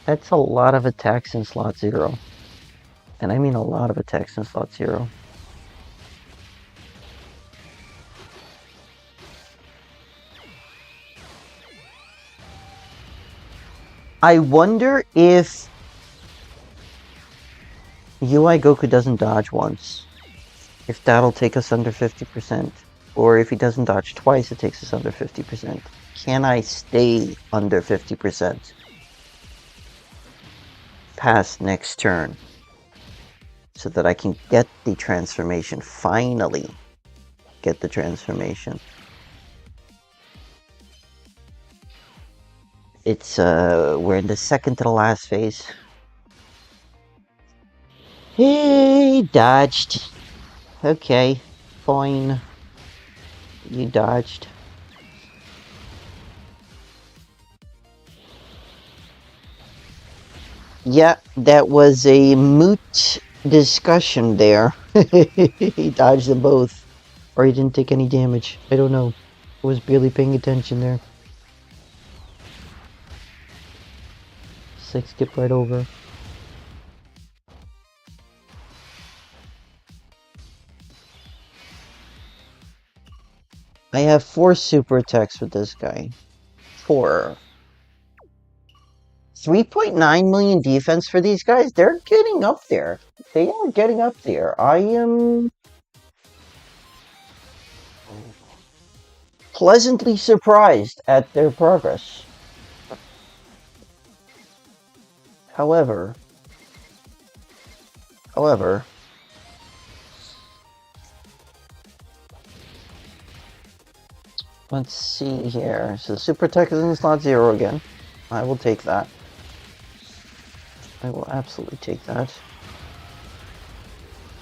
That's a lot of attacks in slot 0. And I mean a lot of attacks in slot 0. I wonder if UI Goku doesn't dodge once, if that'll take us under 50%. Or if he doesn't dodge twice, it takes us under 50%. Can I stay under 50% past next turn so that I can get the transformation, finally get the transformation? It's, we're in the second to the last phase. Hey, dodged. Okay, fine. You dodged. Yeah, that was a moot discussion there. He dodged them both. Or he didn't take any damage. I don't know. I was barely paying attention there. 6 skip right over. I have 4 super attacks with this guy. 4. 3.9 million defense for these guys. They're getting up there. They are getting up there. I am pleasantly surprised at their progress. However, let's see here. So super attack is in slot 0 again. I will take that. I will absolutely take that.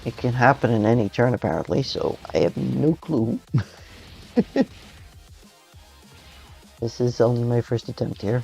It can happen in any turn apparently, so I have no clue. This is only my first attempt here.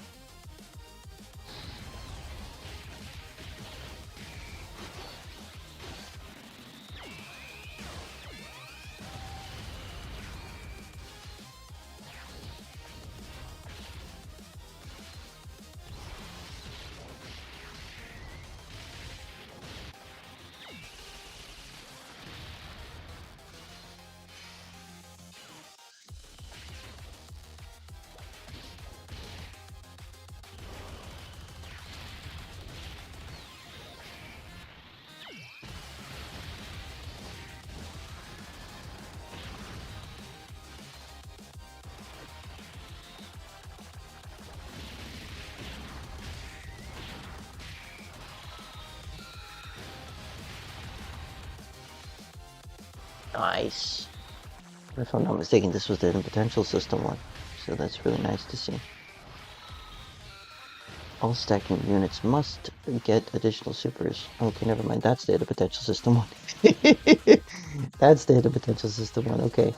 Nice. If I'm not mistaken, this was the potential system one, so that's really nice to see. All stacking units must get additional supers. Okay, never mind. That's the potential system one. That's the potential system one. Okay.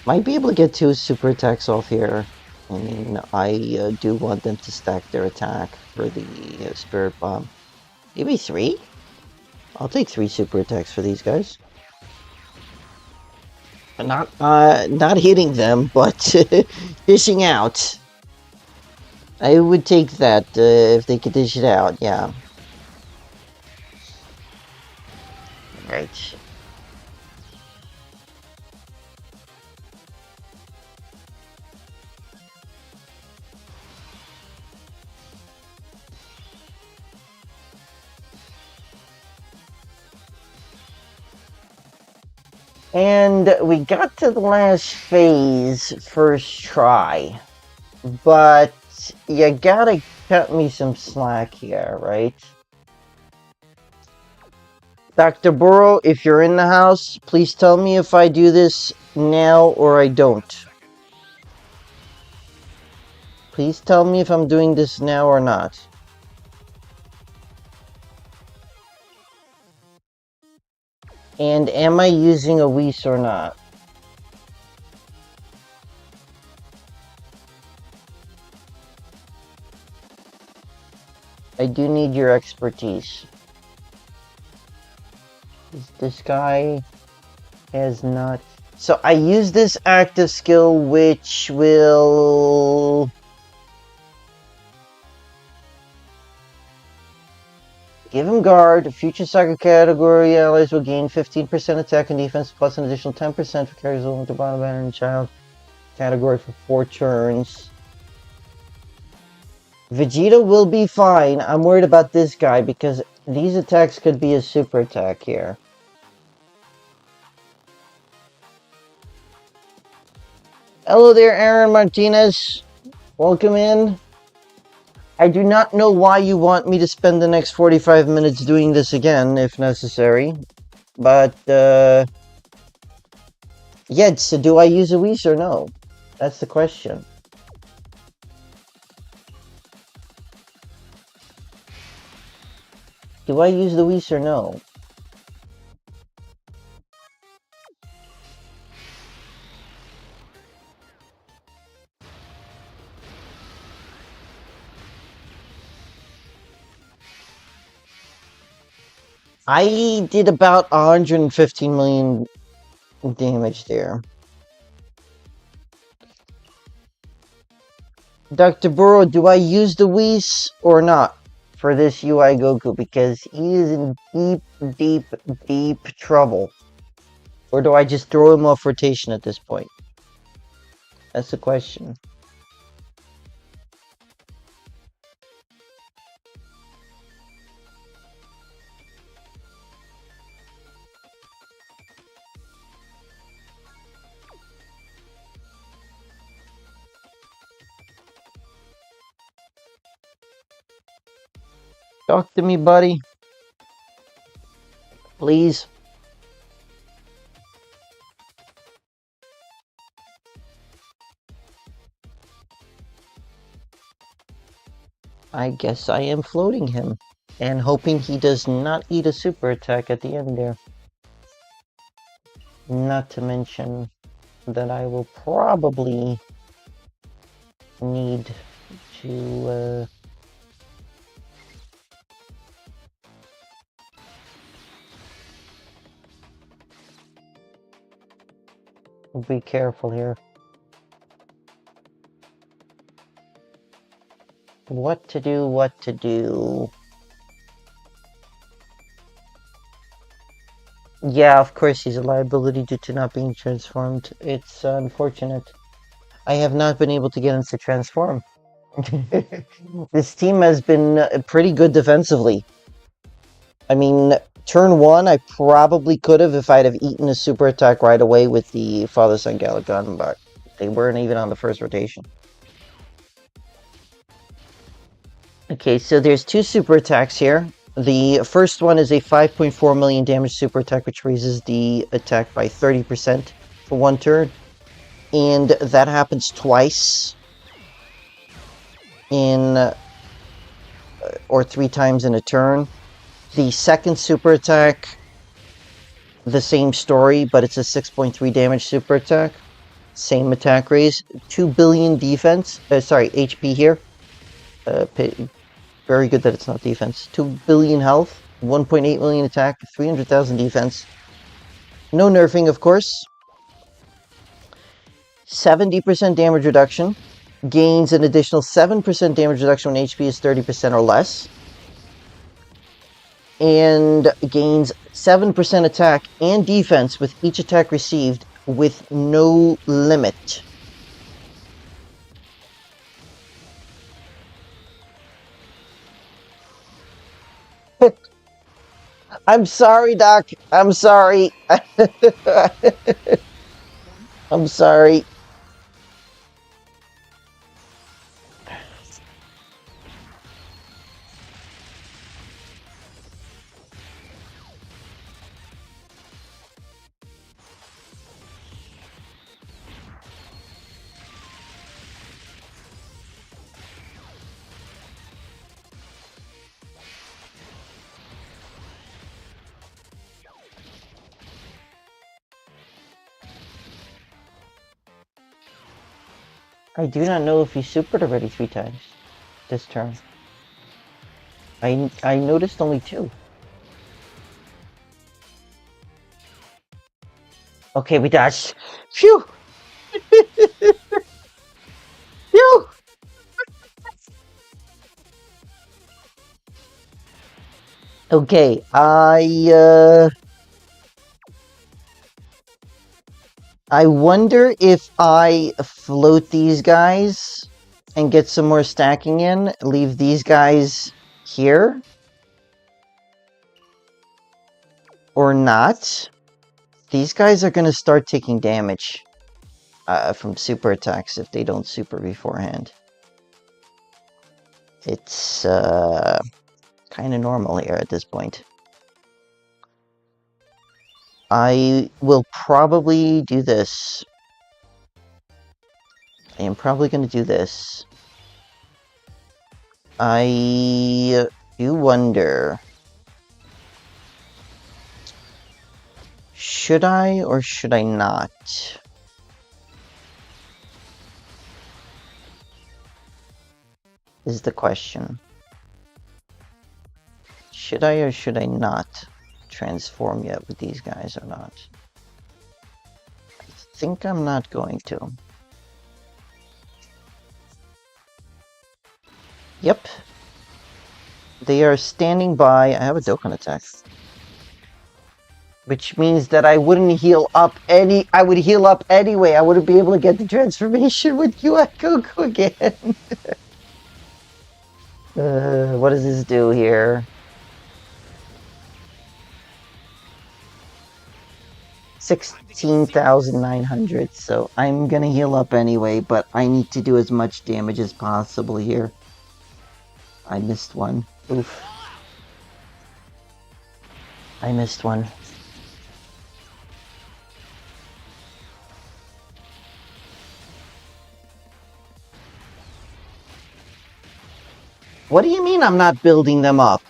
Might be able to get 2 super attacks off here. I mean, I do want them to stack their attack for the Spirit Bomb. Maybe 3? I'll take 3 super attacks for these guys. Not hitting them, but dishing out. I would take that if they could dish it out, yeah. Right. And we got to the last phase first try, but you gotta cut me some slack here, right? Dr. Burrow, if you're in the house, please tell me if I do this now or I don't. Please tell me if I'm doing this now or not. And am I using a Whis or not? I do need your expertise. This guy has not... So I use this active skill which will... Give him guard. Future Saga category allies will gain 15% attack and defense plus an additional 10% for characters willing to bottom banner and child category for 4 turns. Vegeta will be fine. I'm worried about this guy because these attacks could be a super attack here. Hello there, Aaron Martinez. Welcome in. I do not know why you want me to spend the next 45 minutes doing this again, if necessary. But, yeah, so do I use a Whis or no? That's the question. Do I use the Whis or no? I did about 115 million damage there. Dr. Burrow, do I use the Whis or not for this UI Goku? Because he is in deep trouble. Or do I just throw him off rotation at this point? That's the question. Talk to me, buddy. Please. I guess I am floating him. And hoping he does not eat a super attack at the end there. Not to mention that I will probably need to, be careful here. What to do, what to do. Yeah, of course he's a liability due to not being transformed. It's unfortunate. I have not been able to get him to transform. This team has been pretty good defensively. I mean, turn one, I probably could have if I'd have eaten a super attack right away with the Father-Son Galagon, but they weren't even on the first rotation. Okay, so there's two super attacks here. The first one is a 5.4 million damage super attack, which raises the attack by 30% for one turn. And that happens twice in, or 3 times in a turn. The second super attack, the same story, but it's a 6.3 damage super attack. Same attack raise. 2 billion defense, HP here. Very good that it's not defense. 2 billion health, 1.8 million attack, 300,000 defense. No nerfing, of course. 70% damage reduction. Gains an additional 7% damage reduction when HP is 30% or less. And gains 7% attack and defense with each attack received with no limit. I'm sorry, Doc. I'm sorry. I'm sorry. I do not know if he supered already 3 times this turn. I noticed only 2. Okay, we dodged. Phew! Phew! Okay, I wonder if I float these guys and get some more stacking in. Leave these guys here. Or not. These guys are going to start taking damage from super attacks if they don't super beforehand. It's kind of normal here at this point. I will probably do this. I am probably going to do this. I do wonder, should I or should I not? Is the question. Should I or should I not transform yet with these guys or not? I think I'm not going to. Yep. They are standing by. I have a Dokkan attack. Which means that I wouldn't heal up I would heal up anyway. I wouldn't be able to get the transformation with UI Goku again. What does this do here? 16,900, so I'm gonna heal up anyway, but I need to do as much damage as possible here. I missed one. Oof. I missed one. What do you mean I'm not building them up?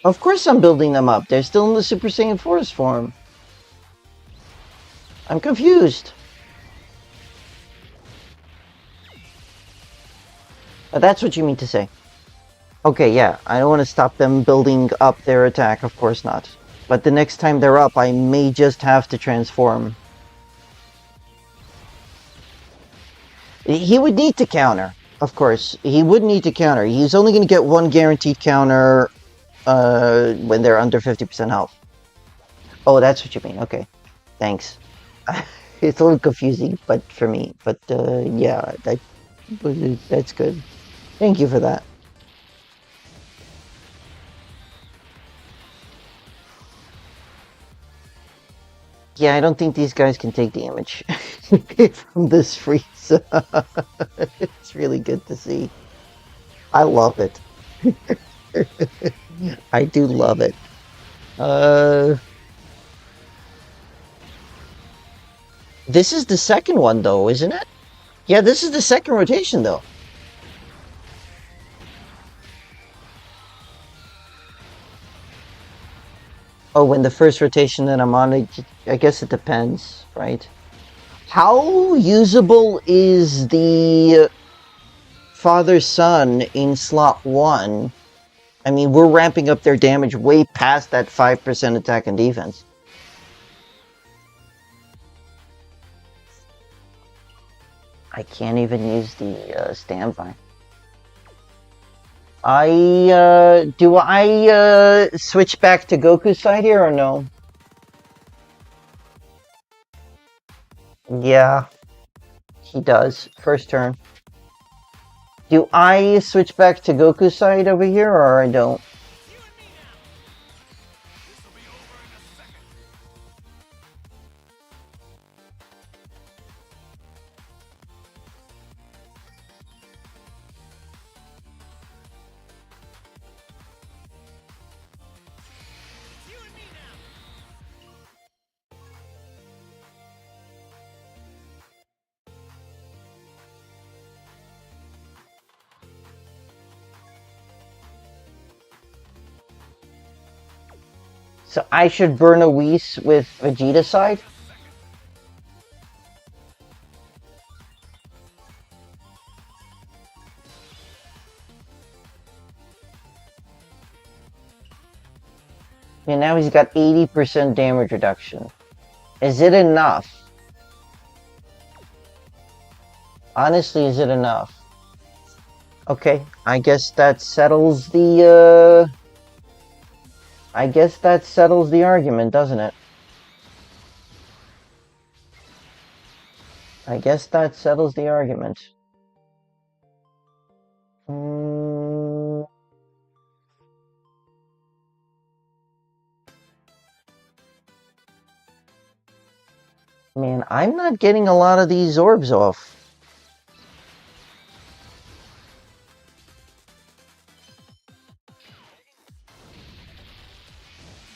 Of course I'm building them up. They're still in the Super Saiyan Force form. I'm confused. That's what you mean to say. Okay, yeah, I don't want to stop them building up their attack, of course not. But the next time they're up, I may just have to transform. He would need to counter, of course. He would need to counter. He's only going to get one guaranteed counter when they're under 50% health. Oh, that's what you mean. Okay, thanks. It's a little confusing, but for me. But yeah, that's good. Thank you for that. Yeah, I don't think these guys can take damage from this freeze. It's really good to see. I love it. I do love it. This is the second one, though, isn't it? Yeah, this is the second rotation, though. Oh, when the first rotation that I'm on, I guess it depends, right? How usable is the father-son in slot 1? I mean, we're ramping up their damage way past that 5% attack and defense. I can't even use the standby. Do I switch back to Goku's side here or no? Yeah, he does. First turn. Do I switch back to Goku's side over here or I don't? So I should burn a Whis with Vegeta side? And now he's got 80% damage reduction. Is it enough? Honestly, is it enough? Okay, I guess that settles the, I guess that settles the argument, doesn't it? I guess that settles the argument. Mm, man, I'm not getting a lot of these orbs off.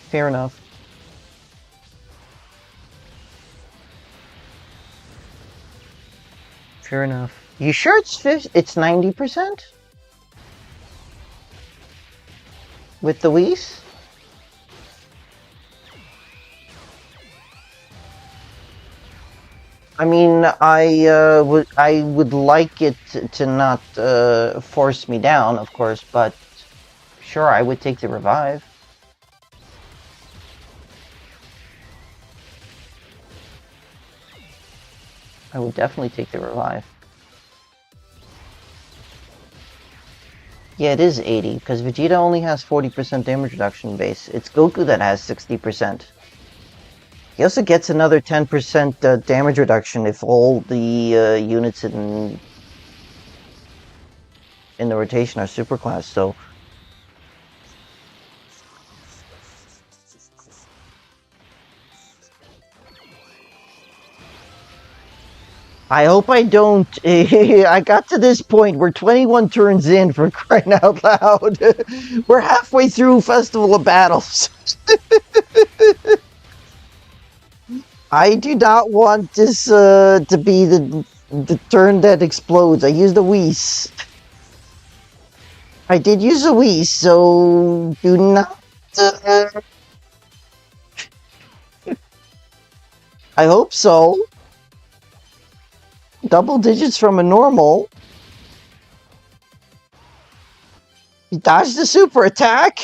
Fair enough. Fair enough. You sure it's 90% with the Whis? I mean, I would like it to not force me down, of course, but sure, I would take the revive. I would definitely take the revive. Yeah, it is 80, because Vegeta only has 40% damage reduction base. It's Goku that has 60%. He also gets another 10% damage reduction if all the units in the rotation are superclass, so... I hope I don't... I got to this point, we're 21 turns in, for crying out loud. We're halfway through Festival of Battles. I do not want this to be the turn that explodes. I used the Whis. I did use a Whis, so do not... I hope so. Double digits from a normal. He dodged the super attack.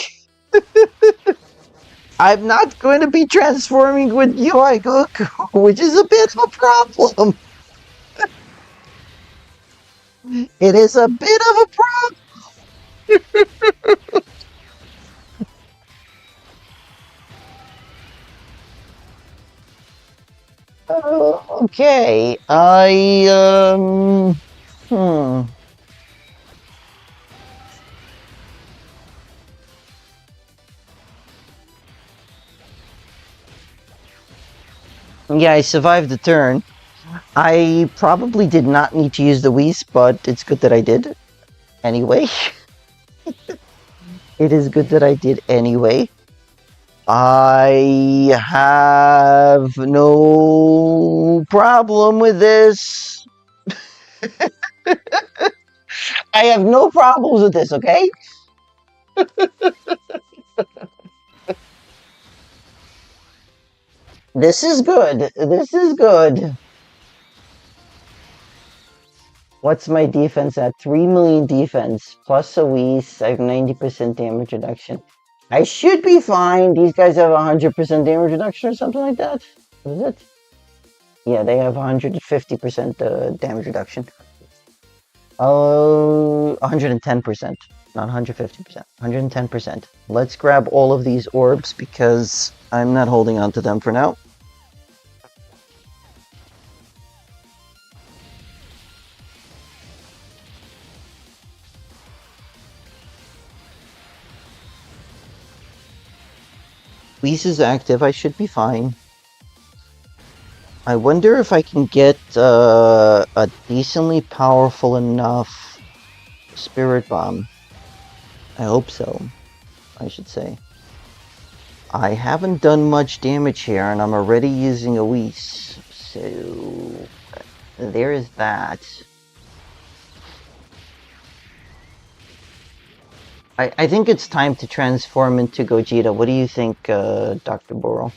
I'm not going to be transforming with UI Goku, which is a bit of a problem. It is a bit of a problem. Okay, Yeah, I survived the turn. I probably did not need to use the Whis, but it's good that I did. Anyway. It is good that I did anyway. I have no problem with this. I have no problems with this, okay? This is good. This is good. What's my defense at? 3 million defense, plus a Whis, I have 90% damage reduction. I should be fine. These guys have 100% damage reduction or something like that. What is it? Yeah, they have 150% damage reduction. 110%, not 150%, 110%. Let's grab all of these orbs because I'm not holding on to them for now. Whis is active, I should be fine. I wonder if I can get a decently powerful enough Spirit Bomb. I hope so, I should say. I haven't done much damage here, and I'm already using a Whis, so there is that. I think it's time to transform into Gogeta. What do you think, Dr. Boro?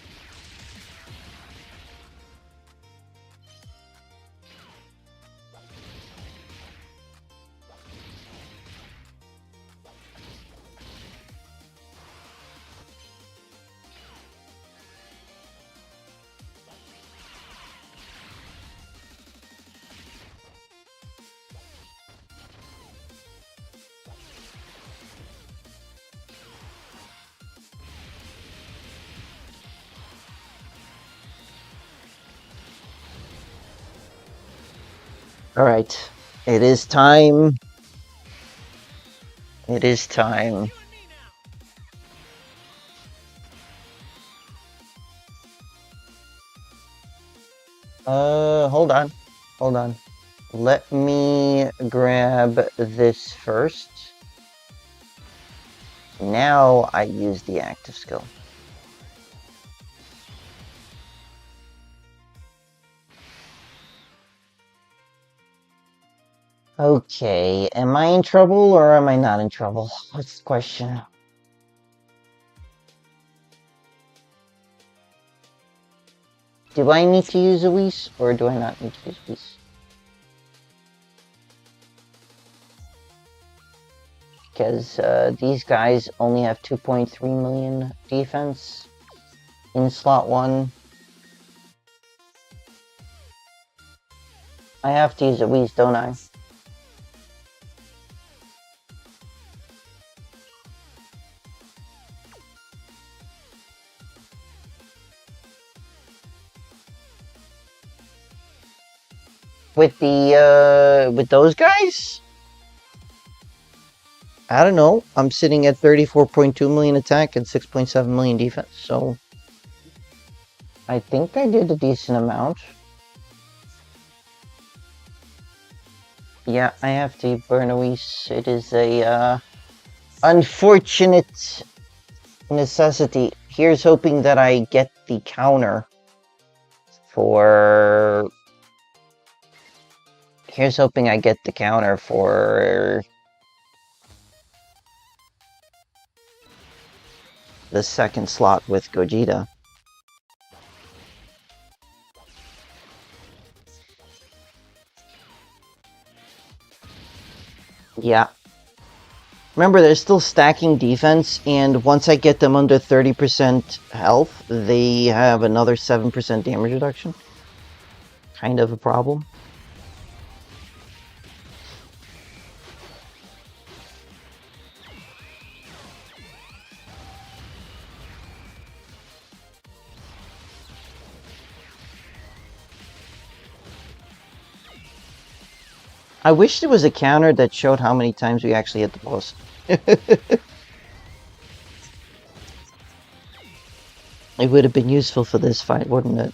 Alright, it is time It is time. You and me now. Hold on. Hold on. Let me grab this first. Now I use the active skill. Okay, am I in trouble or am I not in trouble? What's the question? Do I need to use a Whis or do I not need to use Whis? Because these guys only have 2.3 million defense in slot 1. I have to use a Whis, don't I? With the, with those guys? I don't know. I'm sitting at 34.2 million attack and 6.7 million defense, so I think I did a decent amount. Yeah, I have to burn a Whis. It is a unfortunate necessity. Here's hoping that I get the counter for... Here's hoping I get the counter for the second slot with Gogeta. Yeah. Remember, they're still stacking defense, and once I get them under 30% health, they have another 7% damage reduction. Kind of a problem. I wish there was a counter that showed how many times we actually hit the boss. It would have been useful for this fight, wouldn't it?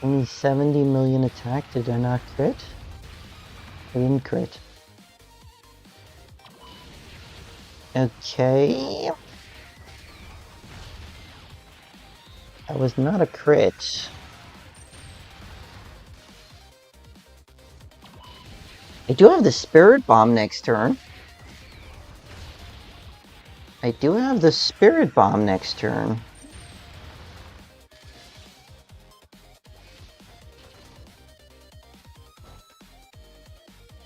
Only 70 million attack, did I not crit? I didn't crit. Okay. That was not a crit. I do have the Spirit Bomb next turn. I do have the Spirit Bomb next turn.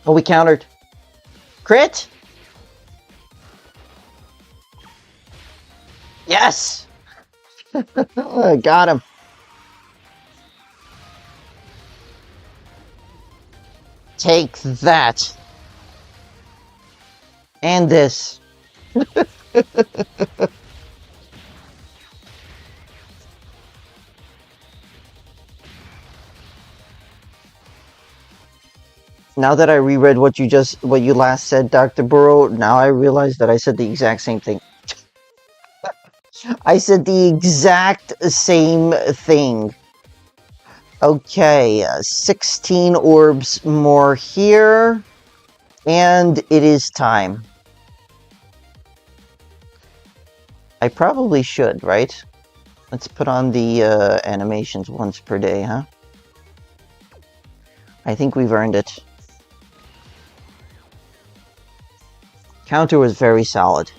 Oh, we countered. Crit? Yes! Got him. Take that. And this. Now that I reread what you last said, Dr. Burrow, now I realize that I said the exact same thing. I said the exact same thing. Okay, 16 orbs more here. And it is time. I probably should, right? Let's put on the animations once per day, huh? I think we've earned it. Counter was very solid.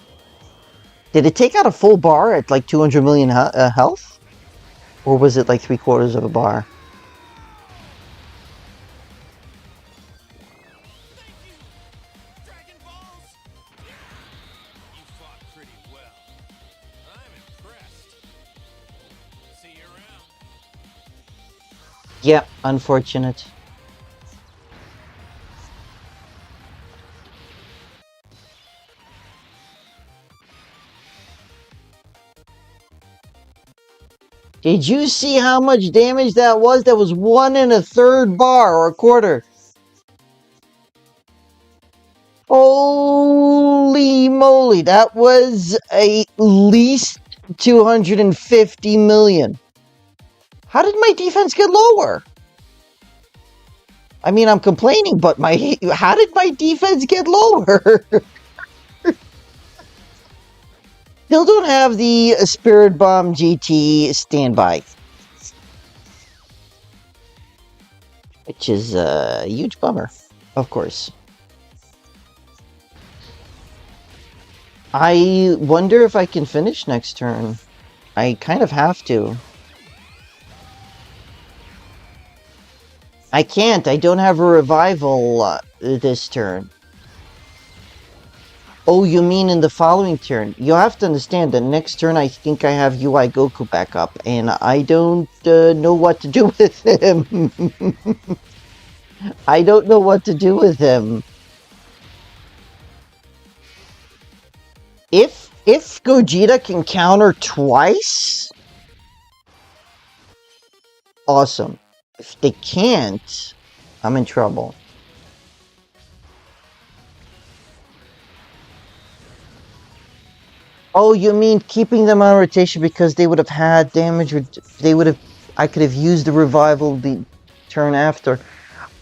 Did it take out a full bar at like 200 million health? Or was it like 3/4 of a bar? Dragon Balls! You fought pretty well. I'm impressed. See you around. Yeah, unfortunate. Did you see how much damage that was? That was 1 1/3 bar or a quarter. Holy moly, that was at least 250 million. How did my defense get lower? I mean, I'm complaining, but how did my defense get lower? Still don't have the Spirit Bomb GT standby, which is a huge bummer, of course. I wonder if I can finish next turn. I kind of have to. I can't. I don't have a revival this turn. Oh, you mean in the following turn? You have to understand that next turn I think I have UI Goku back up, and I don't know what to do with him. I don't know what to do with him. If Gogeta can counter twice, awesome. If they can't, I'm in trouble. Oh, you mean keeping them on rotation because they would have had damage, I could have used the revival the turn after.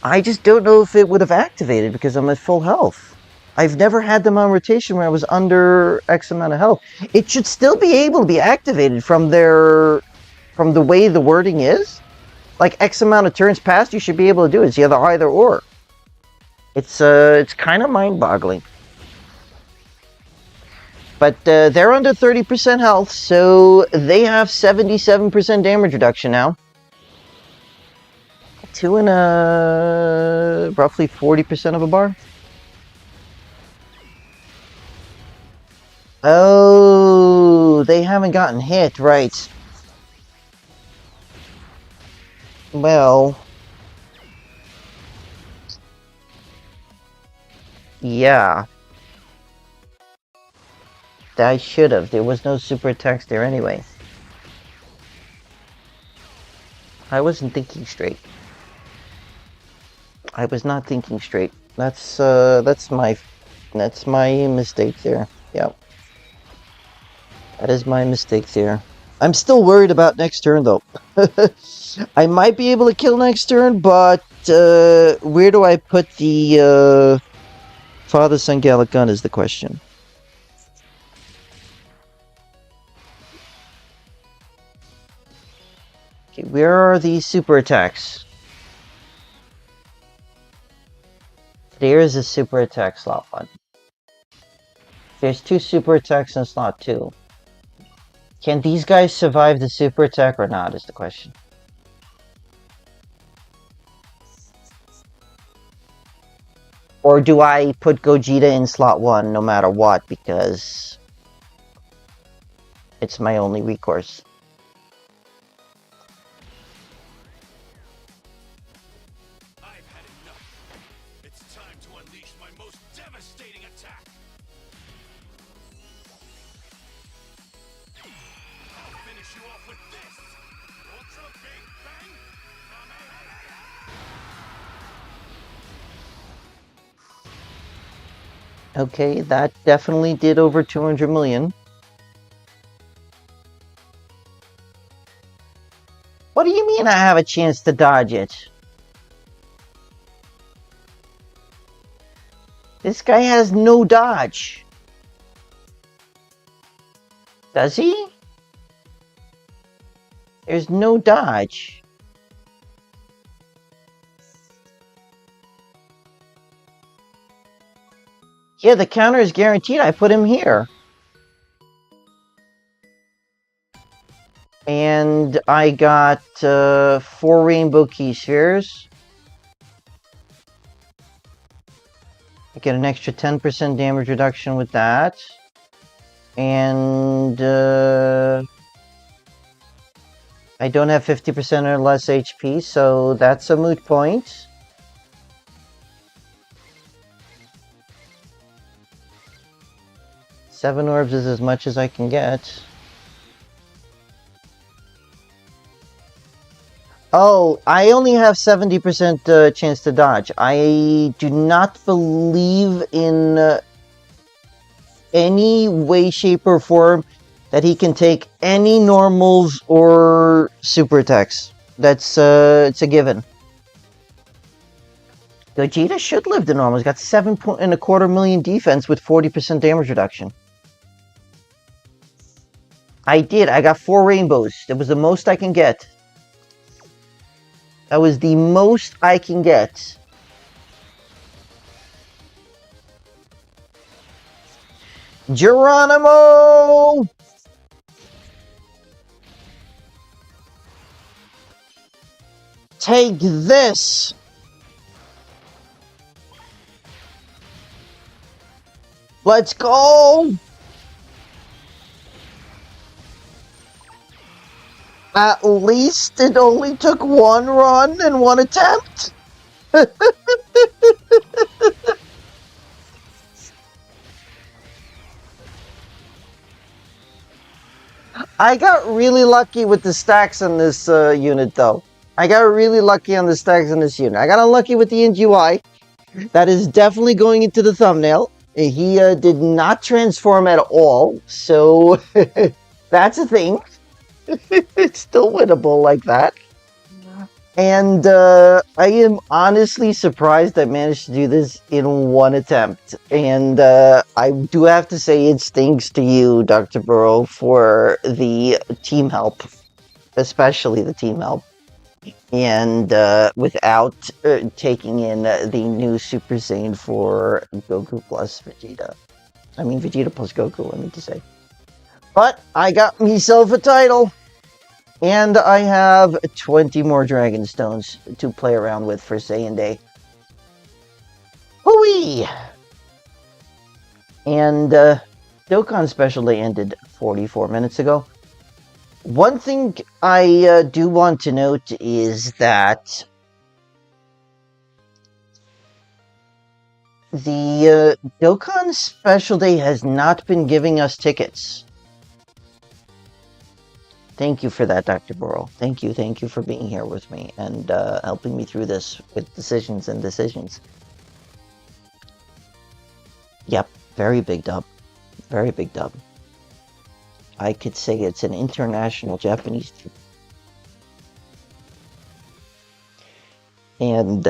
I just don't know if it would have activated because I'm at full health. I've never had them on rotation where I was under X amount of health. It should still be able to be activated from the way the wording is. Like X amount of turns passed, you should be able to do it. It's either or. It's kind of mind-boggling. But they're under 30% health, so they have 77% damage reduction now. 2 and roughly 40% of a bar. Oh, they haven't gotten hit, right. Well, yeah. I should have. There was no super attacks there anyway. I wasn't thinking straight. I was not thinking straight. That's my mistake there. Yep. That is my mistake there. I'm still worried about next turn though. I might be able to kill next turn, but where do I put the Father-Son Gallic Gun is the question. Okay, where are the super attacks? There's a super attack slot 1. There's 2 super attacks in slot 2. Can these guys survive the super attack or not is the question. Or do I put Gogeta in slot 1 no matter what because it's my only recourse? I've had enough. It's time to unleash my most devastating attack. I'll finish you off with this. Ultra Big Bang. Okay, that definitely did over 200 million. What do you mean I have a chance to dodge it? This guy has no dodge. Does he? There's no dodge. Yeah, the counter is guaranteed. I put him here. And I got 4 Rainbow Key Spheres. I get an extra 10% damage reduction with that. And I don't have 50% or less HP, so that's a moot point. Seven orbs is as much as I can get. Oh, I only have 70% chance to dodge. I do not believe in any way, shape, or form that he can take any normals or super attacks. That's it's a given. Gogeta should live the normals. Got 7.25 million defense with 40% damage reduction. I did. I got 4 rainbows. That was the most I can get. That was the most I can get. Geronimo! Take this! Let's go! At least it only took 1 run and 1 attempt. I got really lucky with the stacks on this unit, though. I got really lucky on the stacks on this unit. I got unlucky with the NGY. That is definitely going into the thumbnail. He did not transform at all, so that's a thing. It's still winnable like that. And I am honestly surprised I managed to do this in 1 attempt. And I do have to say it's thanks to you, Dr. Burrow, for the team help. Especially the team help. And without taking in the new Super Saiyan for Goku plus Vegeta. I mean, Vegeta plus Goku, I mean to say. But I got myself a title. And I have 20 more Dragon Stones to play around with for Saiyan Day. Hooey! And Dokkan Special Day ended 44 minutes ago. One thing I do want to note is that the Dokkan Special Day has not been giving us tickets. Thank you for that, Dr. Burrow. Thank you for being here with me and helping me through this with decisions and decisions. Yep, very big dub. Very big dub. I could say it's an international Japanese team. And,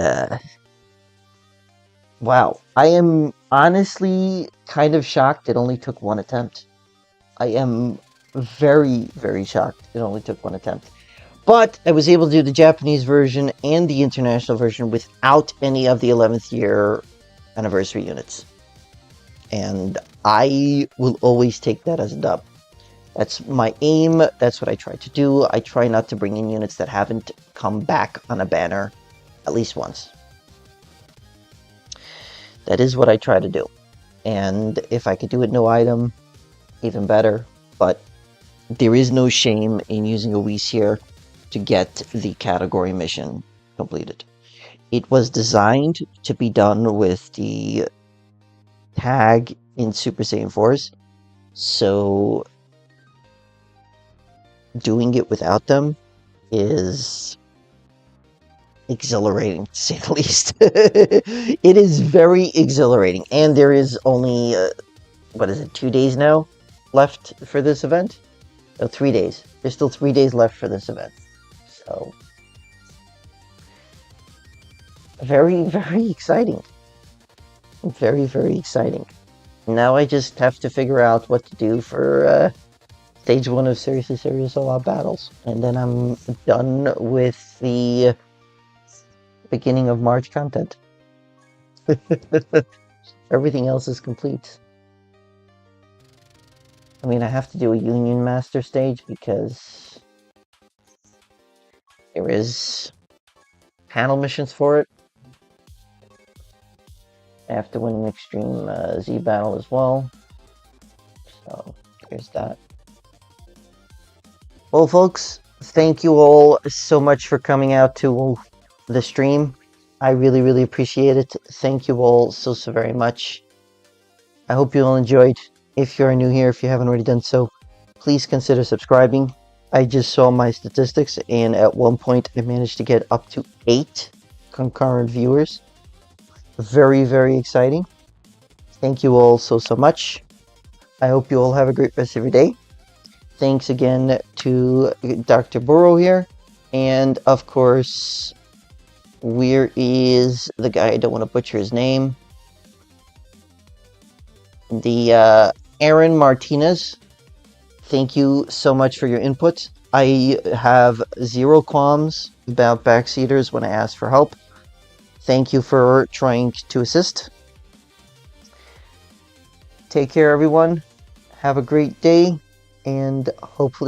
wow. I am honestly kind of shocked it only took 1 attempt. I am very, very shocked it only took 1 attempt. But I was able to do the Japanese version and the international version without any of the 11th year anniversary units. And I will always take that as a dub. That's my aim. That's what I try to do. I try not to bring in units that haven't come back on a banner at least once. That is what I try to do. And if I could do it no item, even better. But there is no shame in using a Whis here to get the category mission completed. It was designed to be done with the tag in Super Saiyan 4s, so doing it without them is exhilarating, to say the least. It is very exhilarating, and there is only, 2 days now left for this event? No, 3 days. There's still 3 days left for this event. So, very, very exciting. Very, very exciting. Now I just have to figure out what to do for Stage 1 of Seriously Serious All-Out Battles. And then I'm done with the beginning of March content. Everything else is complete. I mean, I have to do a Union Master stage because there is panel missions for it. I have to win an Extreme Z battle as well. So, there's that. Well, folks, thank you all so much for coming out to the stream. I really, really appreciate it. Thank you all so very much. I hope you all enjoyed. If you're new here, if you haven't already done so, please consider subscribing. I just saw my statistics, and at one point I managed to get up to 8 concurrent viewers. Very, very exciting. Thank you all so much. I hope you all have a great rest of your day. Thanks again to Dr. Burrow here. And of course, where is the guy? I don't want to butcher his name. The Aaron Martinez. Thank you so much for your input. I have zero qualms about backseaters when I ask for help. Thank you for trying to assist. Take care, everyone. Have a great day, and hopefully